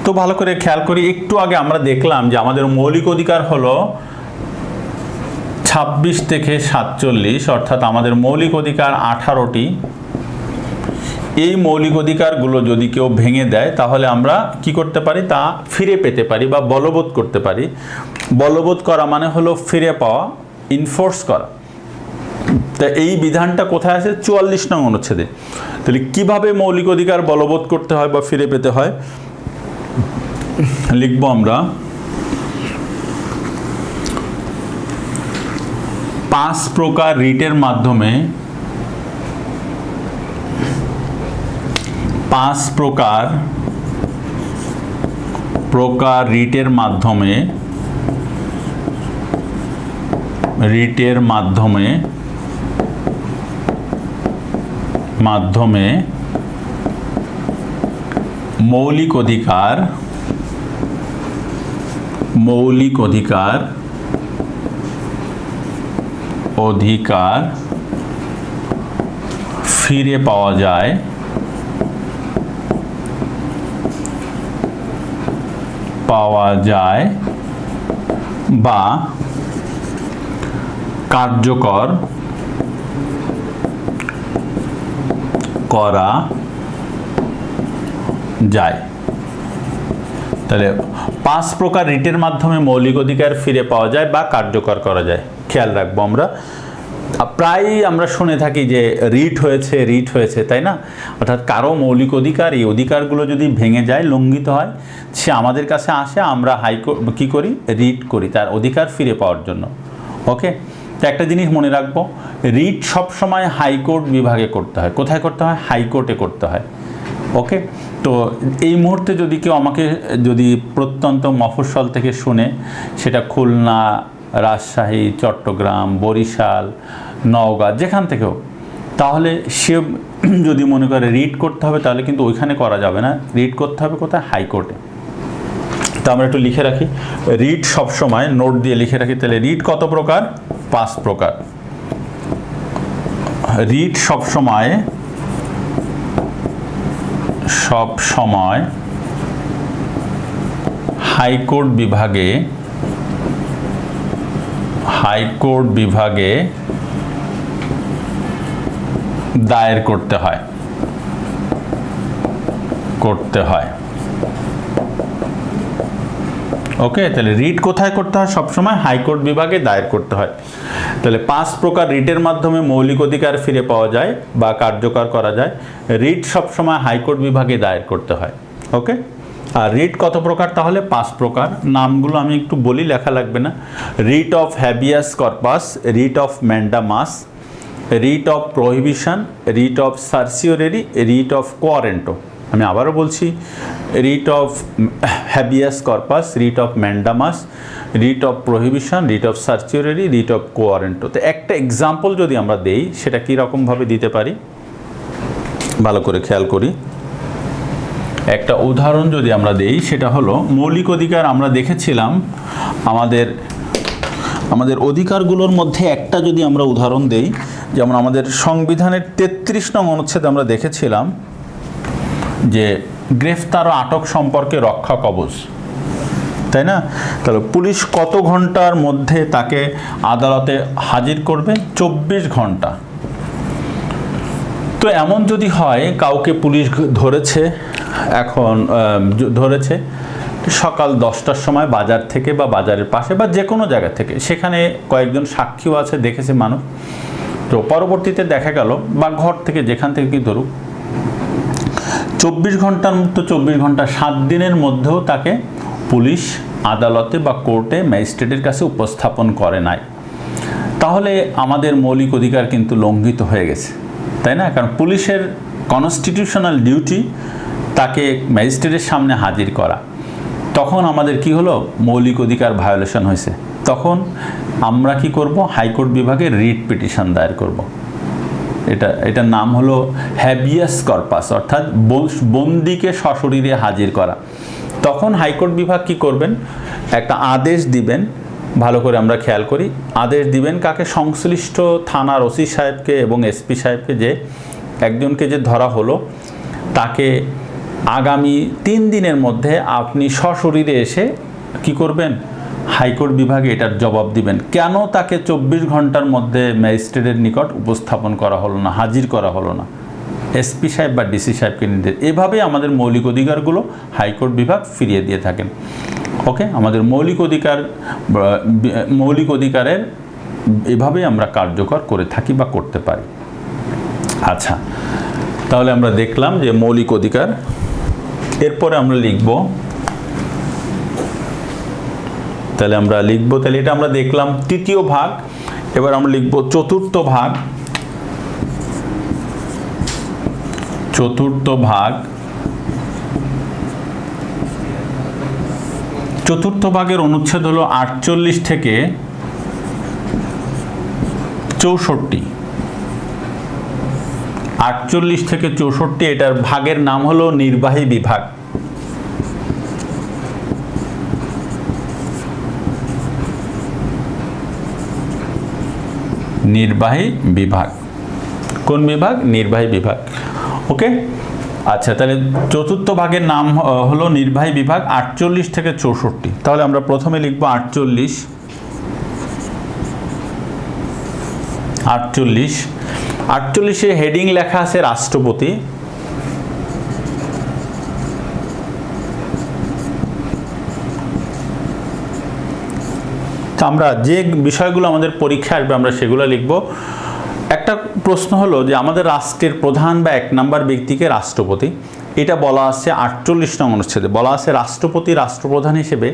তো ভালো করে খেয়াল করি, একটু আগে আমরা দেখলাম যে আমাদের মৌলিক অধিকার হলো 26 থেকে 47, অর্থাৎ আমাদের মৌলিক অধিকার 18টি। এই মৌলিক অধিকারগুলো যদি কেউ ভেঙে দেয় তাহলে আমরা কি করতে পারি, তা ফিরে পেতে পারি বা বলবৎ করতে পারি। বলবৎ করা মানে হলো ফিরে পাওয়া, ইনফোর্স করা। তা এই বিধানটা কোথায় আছে? 44 নং অনুচ্ছেদে। তাহলে কিভাবে মৌলিক অধিকার বলবৎ করতে হয় বা ফিরে পেতে হয় লিখব আমরা। 5 প্রকার রিটের মাধ্যমে 5 প্রকার রিটের মাধ্যমে মৌলিক অধিকার ফিরে পাওয়া যায় বা কার্যকর করা যায়। তাহলে 5 প্রকার রিটের মাধ্যমে মৌলিক অধিকার ফিরে পাওয়া যায় বা কার্যকর করা যায়। খেয়াল রাখবো আমরা, প্রায়ই আমরা শুনে থাকি যে রিট হয়েছে, তাই না? অর্থাৎ কারো মৌলিক অধিকার, এই অধিকারগুলো যদি ভেঙে যায়, লঙ্ঘিত হয়, সে আমাদের কাছে আসে, আমরা হাইকোর্ট কী করি, রিট করি তার অধিকার ফিরে পাওয়ার জন্য। ওকে, তো একটা জিনিস মনে রাখবো, রিট সবসময় হাইকোর্ট বিভাগে করতে হয়। কোথায় করতে হয়? হাইকোর্টে করতে হয়। ওকে, তো এই মুহূর্তে যদি কেউ আমাকে যদি প্রত্যন্ত মফস্বল থেকে শুনে, সেটা খুলনা, রাজশাহী, চট্টগ্রাম, বরিশাল, নওগাঁ, যেখান থেকেও, তাহলে সে যদি মনে করে রিট করতে হবে, তাহলে কিন্তু ওইখানে করা যাবে না। রিট করতে হবে কোথায়? হাইকোর্টে। তো আমরা একটু লিখে রাখি, রিট সবসময় নোট দিয়ে লিখে রাখি। তাহলে রিট কত প্রকার? 5 প্রকার। রিট সবসময় হাইকোর্ট বিভাগে দায়ের করতে হয়। ওকে, তাহলে রিট কোথায় করতে হয়? সবসময় হাইকোর্ট বিভাগে দায়ের করতে হয়। তাহলে 5 প্রকার রিটের মাধ্যমে মৌলিক অধিকার ফিরে পাওয়া যায় বা কার্যকর করা যায়। রিট সবসময় হাইকোর্ট বিভাগে দায়ের করতে হয়। ওকে, আর রিট কত প্রকার? তাহলে 5 প্রকার। নামগুলো আমি একটু বলি, লেখা লাগবে না। Writ of habeas corpus, writ of mandamus, writ of prohibition, writ of certiorari, writ of quo warranto. আমি আবারও বলছি, writ of habeas corpus, writ of mandamus, writ of prohibition, writ of certiorari, writ of quo warranto. তো একটা example যদি আমরা দেই, সেটা কীরকমভাবে দিতে পারি ভালো করে খেয়াল করি। একটা উদাহরণ যদি আমরা দেই, সেটা হলো মৌলিক অধিকার। আমরা দেখেছিলাম আমাদের অধিকারগুলোর মধ্যে একটা যদি আমরা উদাহরণ দেই, যেমন আমাদের সংবিধানের 33 নং অনুচ্ছেদে আমরা দেখেছিলাম যে গ্রেফতার ও আটক সম্পর্কে রক্ষা কবচ, তাই না? তাহলে পুলিশ কত ঘন্টার মধ্যে তাকে আদালতে হাজির করবে? 24 ঘন্টা। তো এমন যদি হয় কাউকে পুলিশ ধরেছে সকাল 10টার সময় বাজার থেকে বা বাজারের পাশে বা যে কোনো জায়গা থেকে, সেখানে কয়েকজন সাক্ষীও আছে, দেখেছে মানুষ, তো পরবর্তীতে দেখা গেল বা ঘর থেকে যেখান থেকে কি ধরুক 24 ঘন্টার মতো 24 ঘন্টা 7 দিনের মধ্যেও তাকে পুলিশ আদালতে বা কোর্টে ম্যাজিস্ট্রেটের কাছে উপস্থাপন করে নাই, তাহলে আমাদের মৌলিক অধিকার কিন্তু লঙ্ঘিত হয়ে গেছে, তাই না? কারণ পুলিশের কনস্টিটিউশনাল ডিউটি তাকে ম্যাজিস্ট্রেটের সামনে হাজির করা। তখন আমাদের কি হলো? মৌলিক অধিকার ভায়োলেশন হয়েছে। তখন আমরা কি করব? হাইকোর্ট বিভাগে রিট পিটিশন দায়ের করব। এটার নাম হলো হ্যাবিয়াস কর্পাস, অর্থাৎ বন্দীকে সশরীরে হাজির করা। তখন হাইকোর্ট বিভাগ কি করবেন? একটা আদেশ দিবেন, ভালো করে আমরা খেয়াল করি, আদেশ দিবেন কাকে? সংশ্লিষ্ট থানার ওসি সাহেবকে এবং এসপি সাহেবকে, যে একজনকে যে ধরা হলো তাকে আগামী 3 দিনের মধ্যে আপনি সশরীরে এসে কি করবেন? হাইকোর্ট বিভাগে এটার জবাব দিবেন, কেন তাকে 24 ঘন্টার মধ্যে ম্যাজিস্ট্রেটের নিকট উপস্থাপন করা হলো না, হাজির করা হলো না। এসপি সাহেব বা ডিসি সাহেবকে নির্দেশ, এভাবেই আমাদের মৌলিক অধিকারগুলো হাইকোর্ট বিভাগ ফিরিয়ে দিয়ে থাকেন। ওকে, আমাদের মৌলিক অধিকারের এভাবেই আমরা কার্যকর করে থাকি বা করতে পারি। আচ্ছা, তাহলে আমরা দেখলাম যে মৌলিক অধিকার। এরপরে আমরা লিখব, তাহলে এটা আমরা দেখলাম তৃতীয় ভাগ। এবার আমরা লিখব চতুর্থ ভাগ। চতুর্থ ভাগের অনুচ্ছেদ হলো 48 থেকে 64। 48 থেকে 64, এটার ভাগের নাম হলো নির্বাহী বিভাগ। নির্বাহী বিভাগ, কোন বিভাগ? নির্বাহী বিভাগ। ওকে, আচ্ছা, তাহলে চতুর্থ ভাগের নাম হলো নির্বাহী বিভাগ 48 থেকে 64। তাহলে আমরা প্রথমে লিখব 48। 48 হেডিং লেখা আছে রাষ্ট্রপতি। আমরা যে বিষয়গুলো আমাদের পরীক্ষায় আসবে আমরা সেগুলো লিখব। একটা প্রশ্ন হলো যে আমাদের রাষ্ট্রের প্রধান বা 1 নম্বর ব্যক্তিকে রাষ্ট্রপতি, এটা বলা আছে 48 নং অনুচ্ছেদে, বলা আছে রাষ্ট্রপতি রাষ্ট্রপ্রধান হিসেবে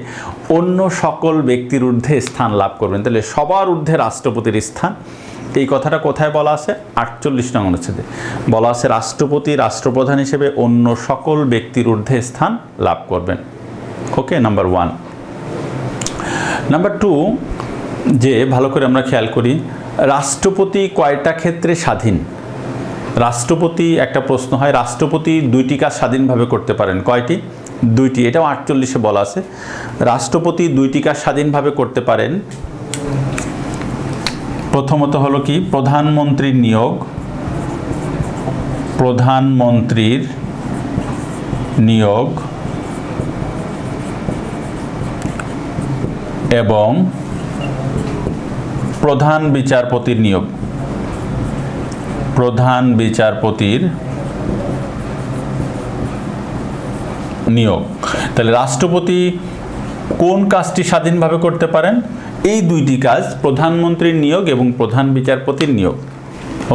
অন্য সকল ব্যক্তির ঊর্ধ্বে স্থান লাভ করবেন। তাহলে সবার ঊর্ধ্বে রাষ্ট্রপতির স্থান, এই কথাটা কোথায় বলা আছে? 48 নং অনুচ্ছেদে বলা আছে রাষ্ট্রপতি রাষ্ট্রপ্রধান হিসেবে অন্য সকল ব্যক্তির ঊর্ধ্বে স্থান লাভ করবেন। ওকে, নাম্বার 1। নাম্বার 2, যে ভালো করে আমরা খেয়াল করি, রাষ্ট্রপতি কয়টা ক্ষেত্রে স্বাধীন? রাষ্ট্রপতি, একটা প্রশ্ন হয়, রাষ্ট্রপতি 2টি কাজ স্বাধীনভাবে করতে পারেন। কয়টি? 2টি। এটাও 48-এ বলা আছে রাষ্ট্রপতি 2টি কাজ স্বাধীনভাবে করতে পারেন। প্রথমত হলো কি? প্রধানমন্ত্রীর নিয়োগ এবং প্রধান বিচারপতির নিয়োগ। তাহলে রাষ্ট্রপতি কোন কাজটি স্বাধীনভাবে করতে পারেন? এই 2টি কাজ, প্রধানমন্ত্রীর নিয়োগ এবং প্রধান বিচারপতির নিয়োগ।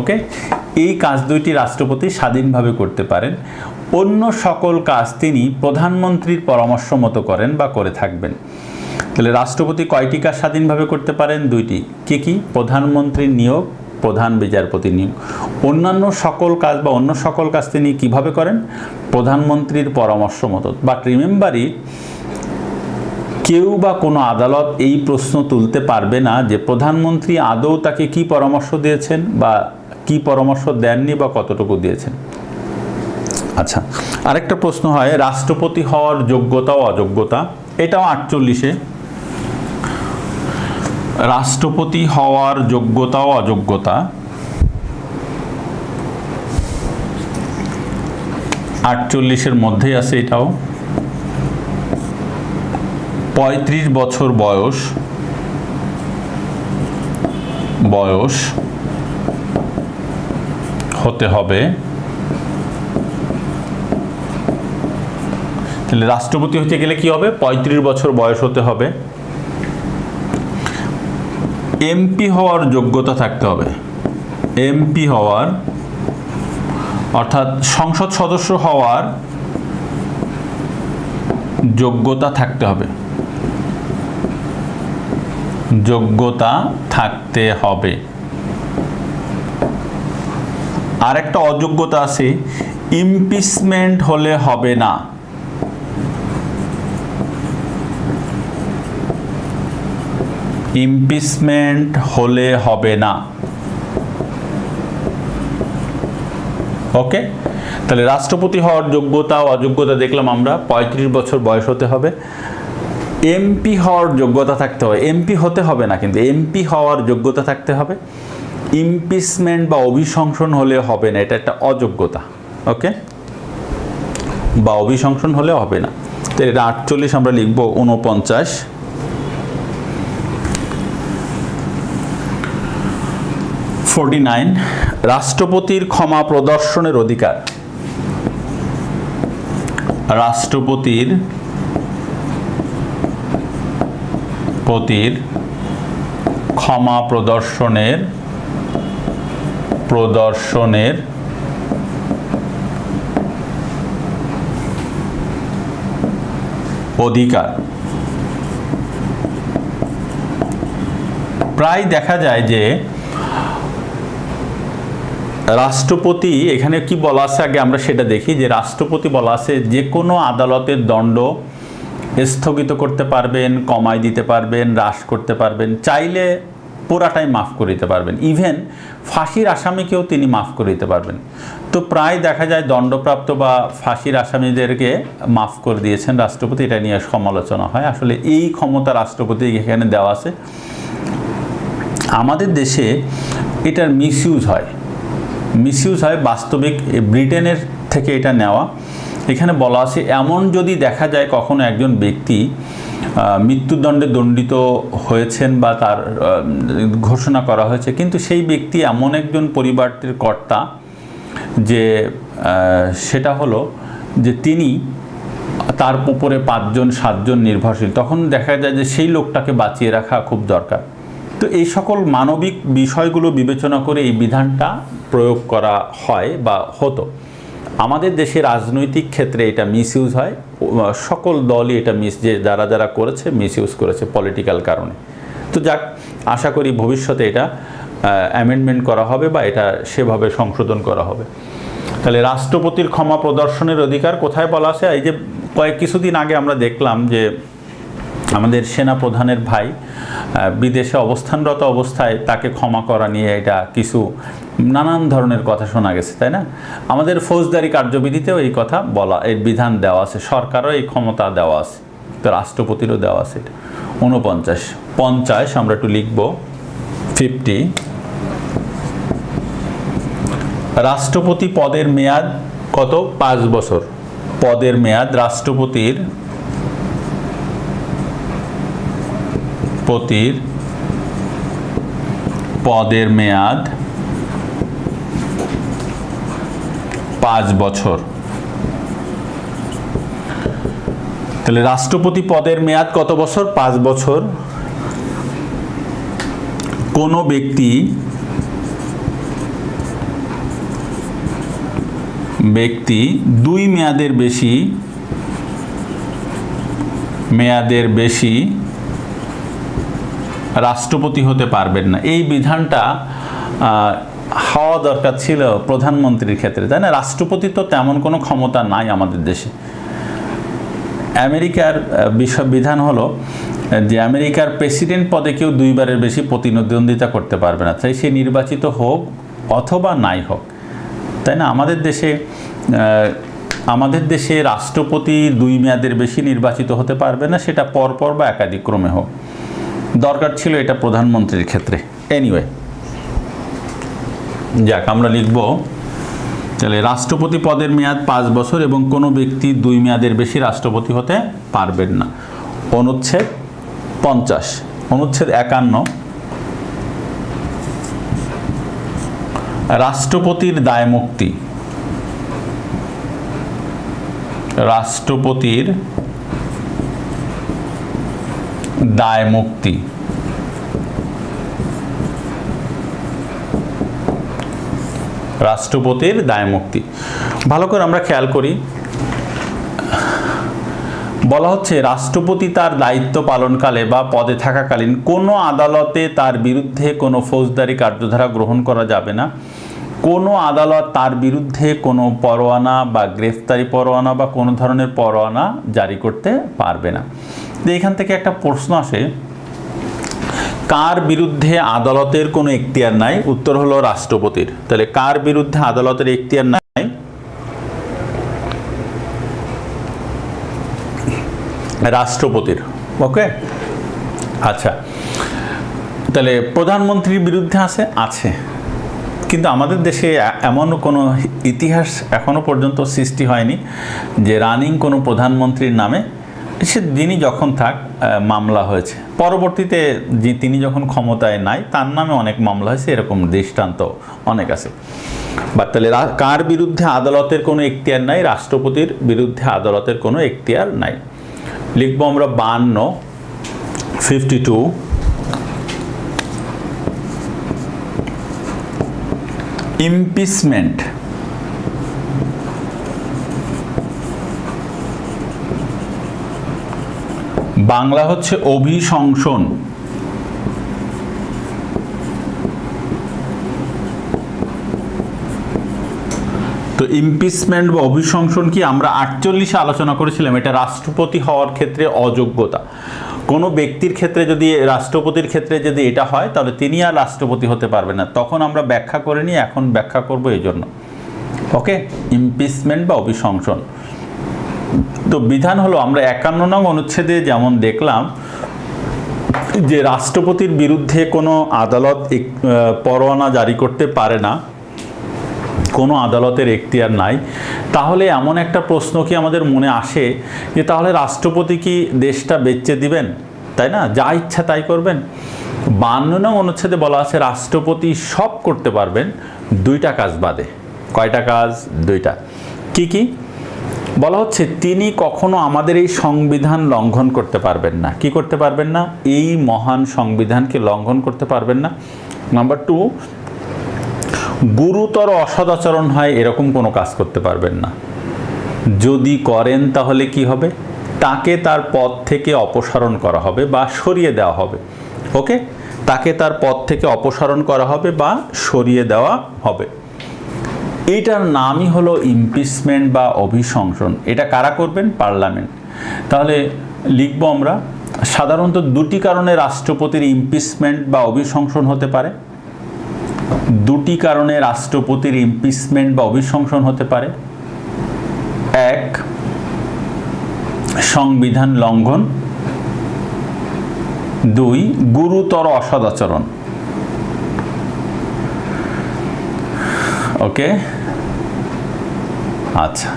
ওকে, এই কাজ 2টি রাষ্ট্রপতি স্বাধীনভাবে করতে পারেন। অন্য সকল কাজ তিনি প্রধানমন্ত্রীর পরামর্শ মতো করেন বা করে থাকবেন। তাহলে রাষ্ট্রপতি কয়টি কাজ স্বাধীনভাবে করতে পারেন? 2টি। কি? প্রধানমন্ত্রীর নিয়োগ, প্রধান বিচারপতির নিয়োগ। অন্যান্য সকল কাজ বা অন্য সকল কাজ তিনি কিভাবে করেন? প্রধানমন্ত্রীর পরামর্শ মতো। বাট রিমেম্বার ইট, কেউ বা কোনো আদালত এই প্রশ্ন তুলতে পারবে না যে প্রধানমন্ত্রী আদৌ তাকে কি পরামর্শ দিয়েছেন বা কি পরামর্শ দেননি বা কতটুকু দিয়েছেন। আচ্ছা, আরেকটা প্রশ্ন হয় রাষ্ট্রপতি হওয়ার যোগ্যতা ও অযোগ্যতা, এটাও 48-এ। রাষ্ট্রপতি হওয়ার যোগ্যতা ও অযোগ্যতা 48-এর মধ্যেই আছে। এটাও 35 বছর বয়স হতে হবে। তাহলে রাষ্ট্রপতি হতে গেলে কি হবে? 35 বছর বয়স হতে হবে। এমপি হওয়ার যোগ্যতা থাকতে হবে। এমপি হওয়ার, অর্থাৎ সংসদ সদস্য হওয়ার যোগ্যতা থাকতে হবে। আর একটা অযোগ্যতা আছে, ইমপিচমেন্ট হলে হবে না। ইমপিচমেন্ট হলে হবে না। ওকে, তাহলে রাষ্ট্রপতি হওয়ার যোগ্যতা ও অযোগ্যতা দেখলাম আমরা। 35 বছর বয়স হতে হবে। এমপি হওয়ার যোগ্যতা থাকতে হবে। এমপি হতে হবে না, কিন্তু এমপি হওয়ার যোগ্যতা থাকতে হবে। ইমপিচমেন্ট বা অভিশংসন হলে হবে না, এটা একটা অযোগ্যতা। ওকে, বা অভিশংসন হলে হবে না। তো এটা 48, আমরা লিখব 49। 49 রাষ্ট্রপতির ক্ষমা প্রদর্শনের অধিকার। রাষ্ট্রপতির ক্ষমা প্রদর্শনের অধিকার। প্রায় দেখা যায় যে রাষ্ট্রপতি, এখানে কি বলা আছে আগে আমরা সেটা দেখি, যে রাষ্ট্রপতি বলা আছে যে কোনো আদালতের দণ্ড স্থগিত করতে পারবেন, কমায় দিতে পারবেন, হ্রাস করতে পারবেন, চাইলে পুরাটাই মাফ করে দিতে পারবেন, ইভেন ফাঁসির আসামিকেও তিনি মাফ করে দিতে পারবেন। তো প্রায় দেখা যায় দণ্ডপ্রাপ্ত বা ফাঁসির আসামিদেরকে মাফ করে দিয়েছেন রাষ্ট্রপতি, এটা নিয়ে সমালোচনা হয়। আসলে এই ক্ষমতা রাষ্ট্রপতি এখানে দেওয়া আছে। আমাদের দেশে এটার মিসইউজ হয় বাস্তবিক। ব্রিটেনের থেকে এটা নেওয়া। এখানে বলা আছে এমন যদি দেখা যায় কখনো একজন ব্যক্তি মৃত্যুদণ্ডে দণ্ডিত হয়েছেন বা তার ঘোষণা করা হয়েছে, কিন্তু সেই ব্যক্তি এমন একজন পরিবারটির কর্তা যে সেটা হলো যে তিনি, তার উপরে 5-7জন নির্ভরশীল, তখন দেখা যায় যে সেই লোকটাকে বাঁচিয়ে রাখা খুব দরকার। তো এই সকল মানবিক বিষয়গুলো বিবেচনা করে এই বিধানটা প্রয়োগ করা হয় বা হতো। আমাদের দেশে রাজনৈতিক ক্ষেত্রে এটা মিসইউজ হয়, সকল দলই এটা যে যারা করেছে মিসইউজ করেছে পলিটিক্যাল কারণে। তো যাক, আশা করি ভবিষ্যতে এটা অ্যামেন্ডমেন্ট করা হবে বা এটা সেভাবে সংশোধন করা হবে। তাহলে রাষ্ট্রপতির ক্ষমা প্রদর্শনের অধিকার কোথায় বলা আছে? এই যে কিছুদিন আগে আমরা দেখলাম যে আমাদের সেনাপ্রধানের ভাই বিদেশে অবস্থানরত অবস্থায় তাকে ক্ষমা করা নিয়ে এটা কিছু নানান ধরনের কথা শোনা গেছে, তাই না? আমাদের ফৌজদারি কার্যবিধিতেও এই কথা বলা, এর বিধান দেওয়া আছে, সরকারও এই ক্ষমতা দেওয়া আছে, তো রাষ্ট্রপতিরও দেওয়া আছে। 49 আমরা একটু লিখব 50। রাষ্ট্রপতি পদের মেয়াদ কত? 5 বছর। পদের মেয়াদ রাষ্ট্রপতির পদের মেয়াদ 5 বছর। তাহলে রাষ্ট্রপতি পদের মেয়াদ কত বছর? 5 বছর। কোনো ব্যক্তি দুই মেয়াদের বেশি রাষ্ট্রপতি হতে পারবেন না। এই বিধানটা হওয়া দরকার ছিল প্রধানমন্ত্রীর ক্ষেত্রে, তাই না? রাষ্ট্রপতি তো তেমন কোনো ক্ষমতা নাই আমাদের দেশে। আমেরিকার বিধান হলো যে আমেরিকার প্রেসিডেন্ট পদে কেউ 2বারের বেশি প্রতিদ্বন্দ্বিতা করতে পারবে না, তাই সে নির্বাচিত হোক অথবা নাই হোক, তাই না? আমাদের দেশে রাষ্ট্রপতি 2 মেয়াদের বেশি নির্বাচিত হতে পারবে না, সেটা পরপর বা একাধিক ক্রমে হোক। দরকার ছিল এটা প্রধানমন্ত্রীর ক্ষেত্রে। এনিওয়ে, যাক, আমরা লিখব তাহলে রাষ্ট্রপতি পদের মেয়াদ 5 বছর এবং কোনো ব্যক্তি 2 মেয়াদের বেশি রাষ্ট্রপতি হতে পারবেন না। অনুচ্ছেদ 50। অনুচ্ছেদ 51 রাষ্ট্রপতির দায়মুক্তি। রাষ্ট্রপতির দায়মুক্তি। রাষ্ট্রপতির দায়মুক্তি ভালো করে আমরা খেয়াল করি। বলা হচ্ছে রাষ্ট্রপতি তার দায়িত্ব পালনকালে বা পদে থাকাকালীন কোনো আদালতে তার বিরুদ্ধে কোনো ফৌজদারি কার্যধারা গ্রহণ করা যাবে না। কোনো আদালত তার বিরুদ্ধে কোনো পরোয়ানা বা গ্রেফতারি পরোয়ানা বা কোনো ধরনের পরোয়ানা জারি করতে পারবে না। তো এখান থেকে একটা প্রশ্ন আসে, কার বিরুদ্ধে আদালতের কোনো এখতিয়ার নাই? উত্তর হলো রাষ্ট্রপতির। তাহলে কার বিরুদ্ধে আদালতের এখতিয়ার নাই? রাষ্ট্রপতির। ওকে, আচ্ছা, তাহলে প্রধানমন্ত্রীর বিরুদ্ধে আছে, কিন্তু আমাদের দেশে এমন কোনো ইতিহাস এখনো পর্যন্ত সৃষ্টি হয়নি যে রানিং কোনো প্রধানমন্ত্রীর নামে সে যিনি যখন থাক মামলা হয়েছে, পরবর্তীতে যে তিনি যখন ক্ষমতায় নাই তার নামে অনেক মামলা হয়েছে, এরকম দৃষ্টান্ত অনেক আছে। বা তাহলে কার বিরুদ্ধে আদালতের কোনো এখতিয়ার নাই? রাষ্ট্রপতির বিরুদ্ধে আদালতের কোনো এখতিয়ার নাই। লিখব আমরা 52, 52 ইমপিচমেন্ট। বাংলা হচ্ছে অভিশংসন। তো ইমপিচমেন্ট বা অভিশংসন কি? আমরা 48-এ আলোচনা করেছিলাম, এটা রাষ্ট্রপতি হওয়ার ক্ষেত্রে অযোগ্যতা। কোনো ব্যক্তির ক্ষেত্রে যদি, রাষ্ট্রপতির ক্ষেত্রে যদি এটা হয় তাহলে তিনি আর রাষ্ট্রপতি হতে পারবেন না। তখন আমরা ব্যাখ্যা করে নিই, এখন ব্যাখ্যা করব এই জন্য। ওকে, ইমপিচমেন্ট বা অভিশংসন। তো বিধান হলো, আমরা 51 নং অনুচ্ছেদে যেমন দেখলাম যে রাষ্ট্রপতির বিরুদ্ধে কোনো আদালত পরোয়ানা জারি করতে পারে না, কোনো আদালতের এখতিয়ার নাই। তাহলে এমন একটা প্রশ্ন কি আমাদের মনে আসে যে তাহলে রাষ্ট্রপতি কি দেশটা বেচে দিবেন, তাই না? যা ইচ্ছা তাই করবেন? 52 নং অনুচ্ছেদে বলা আছে রাষ্ট্রপতি সব করতে পারবেন, 2টা কাজ বাদে। কয়টা কাজ? 2টা। কি কি বলা হচ্ছে? তিনি কখনো আমাদের এই সংবিধান লঙ্ঘন করতে পারবেন না। কি করতে পারবেন না? এই মহান সংবিধানকে লঙ্ঘন করতে পারবেন না। নাম্বার 2, গুরুতর অসদাচরণ হয় এরকম কোনো কাজ করতে পারবেন না। যদি করেন তাহলে কি হবে? তাকে তার পদ থেকে অপসারণ করা হবে বা সরিয়ে দেওয়া হবে। ওকে, তাকে তার পদ থেকে অপসারণ করা হবে বা সরিয়ে দেওয়া হবে। এইটার নামই হলো ইমপিচমেন্ট বা অভিশংসন। এটা কারা করবেন? পার্লামেন্ট। তাহলে লিখব আমরা, সাধারণত 2টি কারণে রাষ্ট্রপতির ইমপিচমেন্ট বা অভিশংসন হতে পারে। 2টি কারণে রাষ্ট্রপতির ইমপিচমেন্ট বা অভিশংসন হতে পারে। 1, সংবিধান লঙ্ঘন। 2, গুরুতর অসদাচরণ। ওকে, আচ্ছা,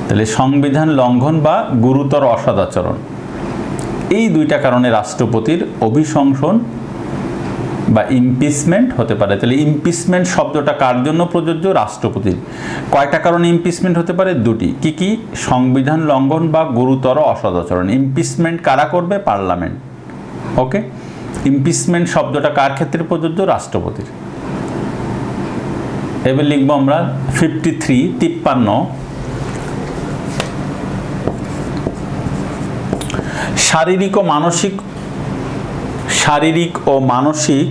তাহলে সংবিধান লঙ্ঘন বা গুরুতর অসদাচরণ, এই 2টা কারণে রাষ্ট্রপতির অভিশংসন বা ইমপিচমেন্ট হতে পারে। তাহলে ইমপিচমেন্ট শব্দটা কার জন্য প্রযোজ্য? রাষ্ট্রপতির। কয়টা কারণে ইমপিচমেন্ট হতে পারে? 2টি। কি কি? সংবিধান লঙ্ঘন বা গুরুতর অসদাচরণ। ইমপিচমেন্ট কারা করবে? পার্লামেন্ট। ওকে, ইমপিচমেন্ট শব্দটা কার ক্ষেত্রে প্রযোজ্য? রাষ্ট্রপতির। এবার লিখব আমরা 53, 53 শারীরিক ও মানসিক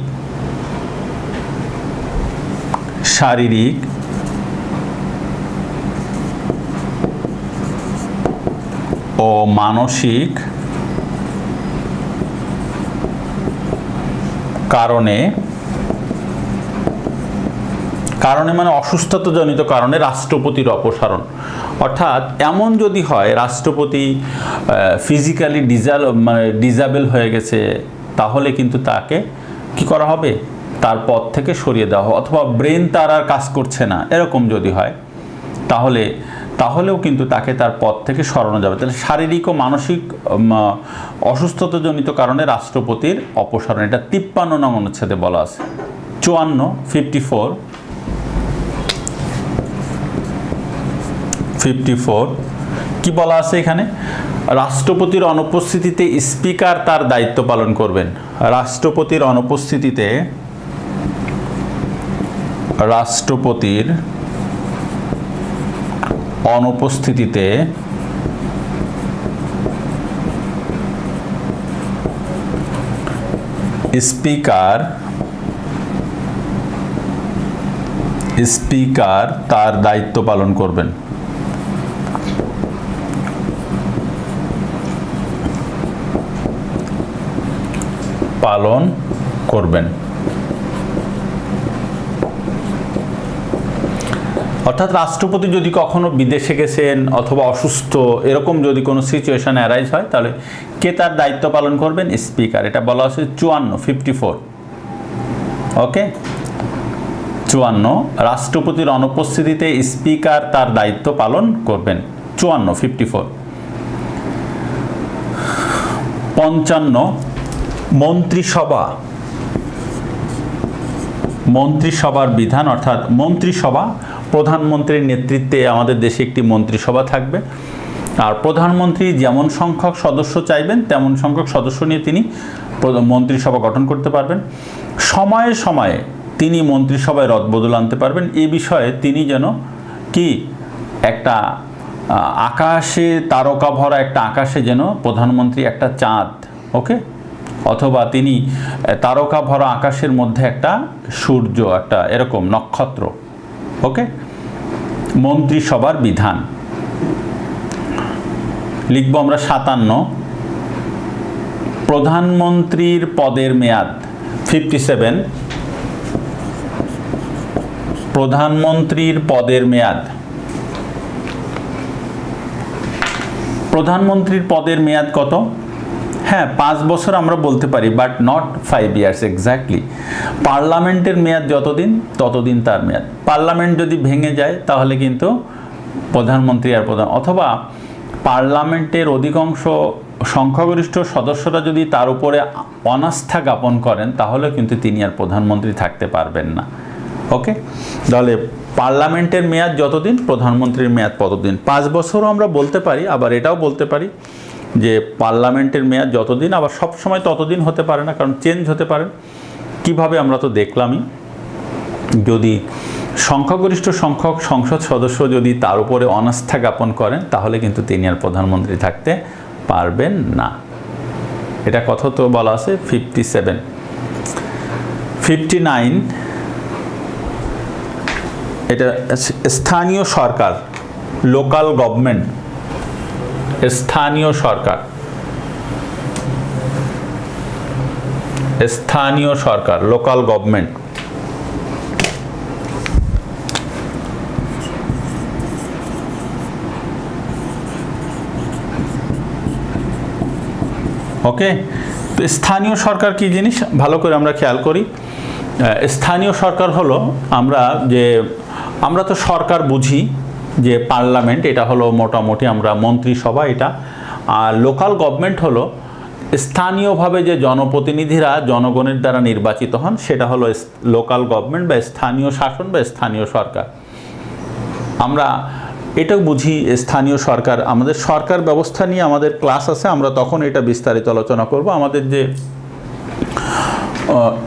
কারণে মানে অসুস্থতাজনিত কারণে রাষ্ট্রপতির অপসারণ। অর্থাৎ এমন যদি হয় রাষ্ট্রপতি ফিজিক্যালি ডিজেবল হয়ে গেছে, তাহলে কিন্তু তাকে কি করা হবে? তার পদ থেকে সরিয়ে দেওয়া হবে। অথবা ব্রেন তার আর কাজ করছে না, এরকম যদি হয় তাহলেও কিন্তু তাকে তার পদ থেকে সরানো যাবে। তাহলে শারীরিক ও মানসিক অসুস্থতাজনিত কারণে রাষ্ট্রপতির অপসারণ, এটা 53 নং অনুচ্ছেদে বলা আছে। 54, 54 কি বলা আছে এখানে? রাষ্ট্রপতির অনুপস্থিতিতে স্পিকার তার দায়িত্ব পালন করবেন। রাষ্ট্রপতির অনুপস্থিতিতে স্পিকার তার দায়িত্ব পালন করবেন। অর্থাৎ রাষ্ট্রপতি যদি কখনো বিদেশে গেছেন অথবা অসুস্থ, এরকম যদি কোনো সিচুয়েশন অ্যারাইজ হয়, তাহলে কে তার দায়িত্ব পালন করবেন? স্পিকার। এটা বলা হচ্ছে 54, ওকে। 54, রাষ্ট্রপতির অনুপস্থিতিতে স্পিকার তার দায়িত্ব পালন করবেন। 54, 54 55 মন্ত্রিসভা, মন্ত্রিসভার বিধান, অর্থাৎ মন্ত্রিসভা, প্রধানমন্ত্রীর নেতৃত্বে আমাদের দেশে একটি মন্ত্রিসভা থাকবে। আর প্রধানমন্ত্রী যেমন সংখ্যক সদস্য চাইবেন তেমন সংখ্যক সদস্য নিয়ে তিনি মন্ত্রিসভা গঠন করতে পারবেন। সময়ে সময়ে তিনি মন্ত্রিসভায় রদবদল আনতে পারবেন। এই বিষয়ে তিনি যেন কি একটা আকাশে তারকা ভরা একটা আকাশে যেন প্রধানমন্ত্রী একটা চাঁদ, ওকে, অথবা তিনি তারকা ভরা আকাশের মধ্যে একটা সূর্য, একটা এরকম নক্ষত্র, ওকে। মন্ত্রিসভার বিধান লিখব আমরা 57। প্রধানমন্ত্রীর পদের মেয়াদ 57। প্রধানমন্ত্রীর পদের মেয়াদ, প্রধানমন্ত্রীর পদের মেয়াদ কত? হ্যাঁ, 5 বছর আমরা বলতে পারি, বাট নট 5 ইয়ার্স এক্স্যাক্টলি। পার্লামেন্টের মেয়াদ যতদিন ততদিন তার মেয়াদ। পার্লামেন্ট যদি ভেঙে যায় তাহলে কিন্তু প্রধানমন্ত্রী আর অথবা পার্লামেন্টের অধিকাংশ সংখ্যাগরিষ্ঠ সদস্যরা যদি তার উপরে অনাস্থা জ্ঞাপন করেন তাহলে কিন্তু তিনি আর প্রধানমন্ত্রী থাকতে পারবেন না, ওকে। তাহলে পার্লামেন্টের মেয়াদ যতদিন, প্রধানমন্ত্রীর মেয়াদ ততদিন। 5 বছরও আমরা বলতে পারি, আবার এটাও বলতে পারি যে পার্লামেন্টের মেয়াদ যতদিন, আবার সব সময় ততদিন হতে পারে না, কারণ চেঞ্জ হতে পারে। কিভাবে আমরা তো দেখলামই, যদি সংখ্যাগরিষ্ঠ সংখ্যক সংসদ সদস্য যদি তার উপরে অনাস্থা জ্ঞাপন করেন তাহলে কিন্তু তিনি আর প্রধানমন্ত্রী থাকতে পারবেন না। এটা কথা তো বলা আছে 57। 59 এটা স্থানীয় সরকার, লোকাল গভর্নমেন্ট, স্থানীয় সরকার, স্থানীয় সরকার, লোকাল গভর্নমেন্ট। ওকে, তো স্থানীয় সরকার কি জিনিস ভালো করে আমরা খেয়াল করি। স্থানীয় সরকার হলো, আমরা তো সরকার বুঝি যে পার্লামেন্ট, এটা হলো মোটামুটি আমরা মন্ত্রিসভা এটা। আর লোকাল গভর্নমেন্ট হলো স্থানীয়ভাবে যে জনপ্রতিনিধিরা জনগণের দ্বারা নির্বাচিত হন, সেটা হলো লোকাল গভর্নমেন্ট বা স্থানীয় শাসন বা স্থানীয় সরকার। আমরা এটাও বুঝি স্থানীয় সরকার। আমাদের সরকার ব্যবস্থা নিয়ে আমাদের ক্লাস আছে, আমরা তখন এটা বিস্তারিত আলোচনা করব। আমাদের যে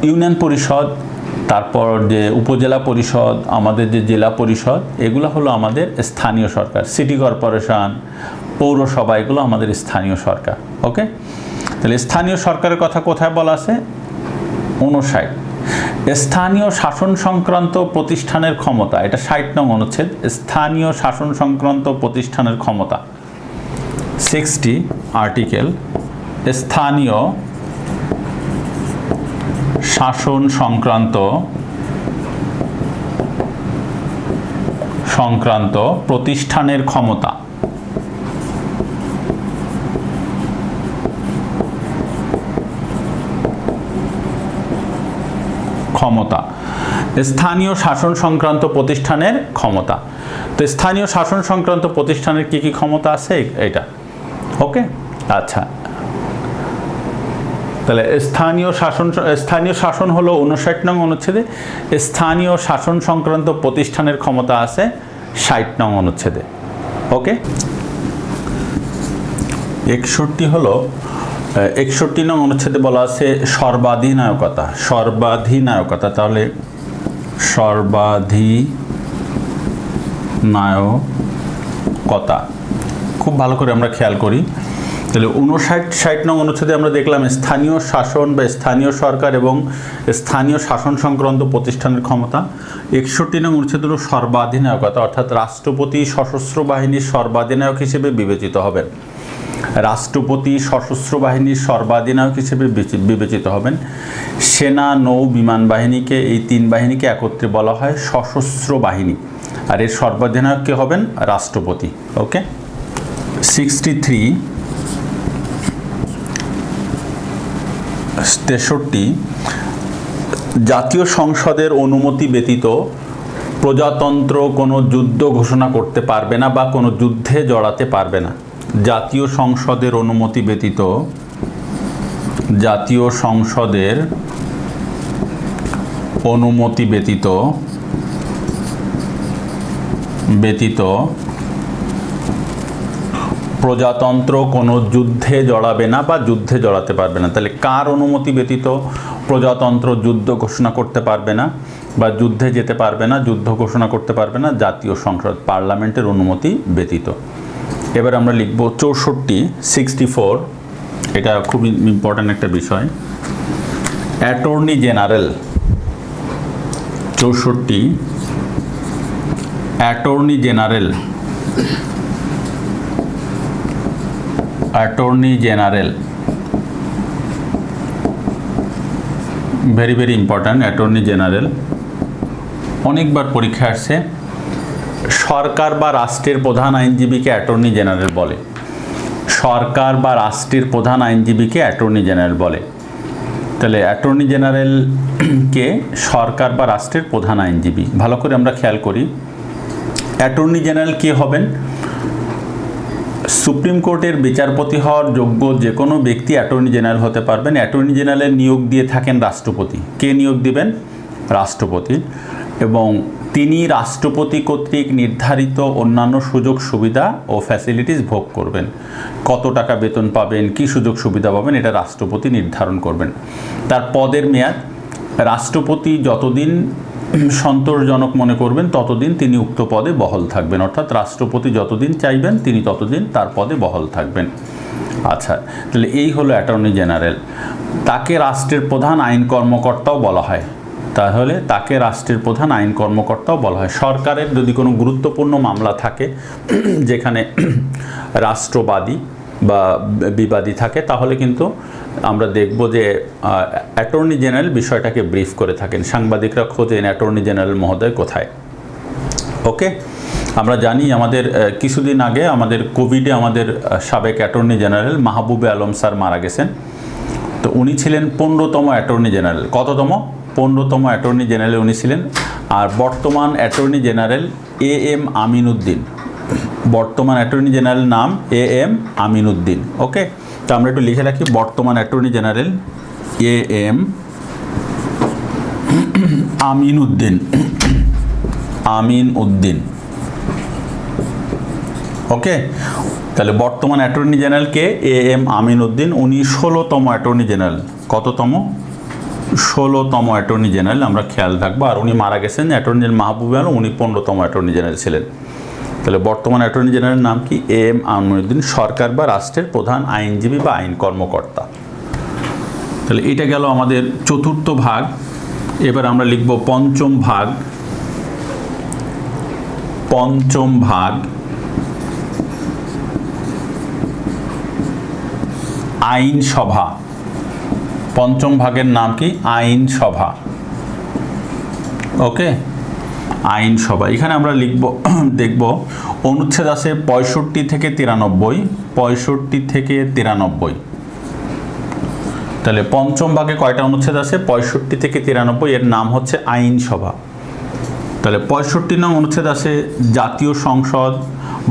ইউনিয়ন পরিষদ, তারপর যে উপজেলা পরিষদ, আমাদের যে জেলা পরিষদ, এগুলো হলো আমাদের স্থানীয় সরকার। সিটি কর্পোরেশন, পৌরসভা, এগুলো আমাদের স্থানীয় সরকার, ওকে। তাহলে স্থানীয় সরকারের কথা কোথায় বলা আছে? 59। স্থানীয় শাসন সংক্রান্ত প্রতিষ্ঠানের ক্ষমতা, এটা 60 নং অনুচ্ছেদ। স্থানীয় শাসন সংক্রান্ত প্রতিষ্ঠানের ক্ষমতা 60 আর্টিকেল। স্থানীয় শাসন সংক্রান্ত প্রতিষ্ঠানের ক্ষমতা। স্থানীয় শাসন সংক্রান্ত প্রতিষ্ঠানের ক্ষমতা। তো স্থানীয় শাসন সংক্রান্ত প্রতিষ্ঠানের কি কি ক্ষমতা আছে এটা, ওকে। আচ্ছা, তাহলে স্থানীয় শাসন হলো 59 নং অনুচ্ছেদে। স্থানীয় শাসন সংক্রান্ত প্রতিষ্ঠানের ক্ষমতা আছে 60 নং অনুচ্ছেদে, ওকে। 61 হলো 61 নং অনুচ্ছেদে বলা আছে সর্বাধিনায়কতা। সর্বাধিনায়কতা, তাহলে সর্বাধিনায়কতা খুব ভালো করে আমরা খেয়াল করি। তাহলে 59-60 নং অনুচ্ছেদে আমরা দেখলাম স্থানীয় শাসন বা স্থানীয় সরকার এবং স্থানীয় শাসন সংক্রান্ত প্রতিষ্ঠানের ক্ষমতা। 61 নং অনুচ্ছেদ হলো সর্বাধিনায়কতা, অর্থাৎ রাষ্ট্রপতি সশস্ত্র বাহিনীর সর্বাধিনায়ক হিসেবে বিবেচিত হবেন। রাষ্ট্রপতি সশস্ত্র বাহিনীর সর্বাধিনায়ক হিসেবে বিবেচিত হবেন। সেনা, নৌ, বিমান বাহিনীকে, এই 3 বাহিনীকে একত্রে বলা হয় সশস্ত্র বাহিনী, আর এর সর্বাধিনায়ক কে হবেন? রাষ্ট্রপতি, ওকে। 63 জাতীয় সংসদের অনুমতি ব্যতীত প্রজাতন্ত্র কোনো যুদ্ধ ঘোষণা করতে পারবে না বা কোনো যুদ্ধে জড়াতে পারবে না। জাতীয় সংসদের অনুমতি ব্যতীত জাতীয় সংসদের অনুমতি ব্যতীত প্রজাতন্ত্র কোনো যুদ্ধে জড়াবে না বা যুদ্ধে জড়াতে পারবে না। তাহলে কার অনুমতি ব্যতীত প্রজাতন্ত্র যুদ্ধ ঘোষণা করতে পারবে না বা যুদ্ধে যেতে পারবে না, যুদ্ধ ঘোষণা করতে পারবে না? জাতীয় সংসদ, পার্লামেন্টের অনুমতি ব্যতীত। এবার আমরা লিখব 64, এটা খুব ইম্পর্ট্যান্ট একটা বিষয়। Attorney general, 64 attorney general very very important. Attorney general অনেকবার পরীক্ষা আসছে। সরকার বা রাষ্ট্রের প্রধান আইনজীবীকে অ্যাটর্নি জেনারেল বলে। সরকার বা রাষ্ট্রের প্রধান আইনজীবীকে অ্যাটর্নি জেনারেল বলে। তাহলে অ্যাটর্নি জেনারেলকে সরকার বা রাষ্ট্রের প্রধান আইনজীবী। ভালো করে আমরা খেয়াল করি, অ্যাটর্নি জেনারেল কে হবেন? সুপ্রিম কোর্টের বিচারপতি হওয়ার যোগ্য যে কোনো ব্যক্তি অ্যাটর্নি জেনারেল হতে পারবেন। অ্যাটর্নি জেনারেলের নিয়োগ দিয়ে থাকেন রাষ্ট্রপতি। কে নিয়োগ দিবেন? রাষ্ট্রপতি। এবং তিনি রাষ্ট্রপতি কর্তৃক নির্ধারিত অন্যান্য সুযোগ সুবিধা ও ফ্যাসিলিটিস ভোগ করবেন। কত টাকা বেতন পাবেন, কি সুযোগ সুবিধা পাবেন, এটা রাষ্ট্রপতি নির্ধারণ করবেন। তার পদের মেয়াদ, রাষ্ট্রপতি যতদিন সন্তোষজনক মনে করবেন ততদিন তিনি উক্ত পদে বহাল থাকবেন। অর্থাৎ রাষ্ট্রপতি যতদিন চাইবেন তিনি ততদিন তার পদে বহাল থাকবেন। আচ্ছা, তাহলে এই হলো অ্যাটর্নি জেনারেল। তাকে রাষ্ট্রের প্রধান আইন কর্মকর্তাও বলা হয়। তাহলে তাকে রাষ্ট্রের প্রধান আইন কর্মকর্তাও বলা হয়। সরকারের যদি কোনো গুরুত্বপূর্ণ মামলা থাকে যেখানে রাষ্ট্রবাদী বা বিবাদী থাকে, তাহলে কিন্তু আমরা দেখব যে অ্যাটর্নি জেনারেল বিষয়টাকে ব্রিফ করে থাকেন। সাংবাদিকরা খোঁজেন অ্যাটর্নি জেনারেল মহোদয় কোথায়। ওকে, আমরা জানি আমাদের কিছুদিন আগে আমাদের কোভিডে আমাদের সাবেক attorney general Mahbube Alam sir মারা গেছেন। তো উনি ছিলেন 15তম অ্যাটর্নি জেনারেল। কততম? 15তম অ্যাটর্নি জেনারেল উনি ছিলেন। আর বর্তমান attorney general AM Amin Uddin. বর্তমান অ্যাটর্নি জেনারেল নাম AM আমিন উদ্দিন। ওকে, তো আমরা একটু লিখে রাখি, বর্তমান attorney general AM Amin Uddin. ওকে, তাহলে বর্তমান অ্যাটর্নি জেনারেলকে AM আমিন উদ্দিন। উনি 16তম অ্যাটর্নি জেনারেল। কততম? 16তম অ্যাটর্নি জেনারেল, আমরা খেয়াল রাখবো। আর উনি মারা গেছেন অ্যাটর্নি জেনারেল মাহবুবে আলম, উনি 15তম অ্যাটর্নি জেনারেল ছিলেন। তাহলে বর্তমান অ্যাটর্নি জেনারেল নাম কি? AM আমিন উদ্দিন, সরকার বা রাষ্ট্রের প্রধান আইনজীবী বা আইন কর্মকর্তা। তাহলে এটা গেল আমাদের চতুর্থ ভাগ। এবার আমরা লিখব পঞ্চম ভাগ আইনসভা। পঞ্চম ভাগের নাম কি? আইনসভা। ওকে, আইনসভা। এখানে আমরা দেখব অনুচ্ছেদ আছে 65 থেকে 93। তাহলে পঞ্চম ভাগে কয়টা অনুচ্ছেদ আছে? 65 থেকে 93। এর নাম হচ্ছে আইনসভা। তাহলে 65 নং অনুচ্ছেদ আছে জাতীয় সংসদ।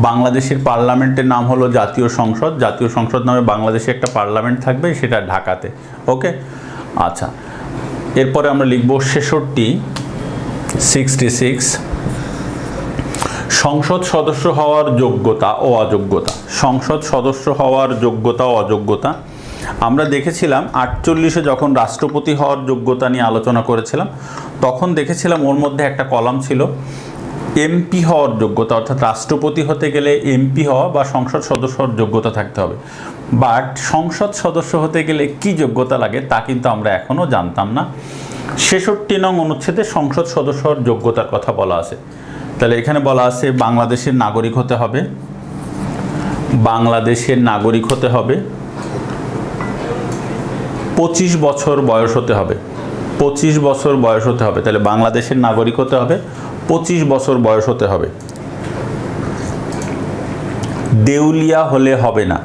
বাংলাদেশের পার্লামেন্টের নাম হলো জাতীয় সংসদ। জাতীয় সংসদ নামে বাংলাদেশে একটা পার্লামেন্ট থাকবে, সেটা ঢাকাতে। ওকে, আচ্ছা, এরপরে আমরা লিখব 66 সংসদ সদস্য হওয়ার যোগ্যতা ও অযোগ্যতা। সংসদ সদস্য হওয়ার যোগ্যতা ও অযোগ্যতা আমরা দেখেছিলাম 48-এ যখন রাষ্ট্রপতি হওয়ার যোগ্যতা নিয়ে আলোচনা করেছিলাম, তখন দেখেছিলাম ওর মধ্যে একটা কলাম ছিল MP হওয়ার যোগ্যতা। অর্থাৎ রাষ্ট্রপতি হতে গেলে MP হওয়া বা সংসদ সদস্য হওয়ার যোগ্যতা থাকতে হবে। বাট সংসদ সদস্য হতে গেলে কি যোগ্যতা লাগে তা কিন্তু আমরা এখনও জানতাম না। 66 নং অনুচ্ছেদে সংসদ সদস্য হওয়ার যোগ্যতার কথা বলা আছে। তাহলে এখানে বলা আছে বাংলাদেশের নাগরিক হতে হবে, 25 বছর বয়স হতে হবে। তাহলে বাংলাদেশের নাগরিক হতে হবে, 25 বছর বয়স হতে হবে। দেউলিয়া হলে হবে না।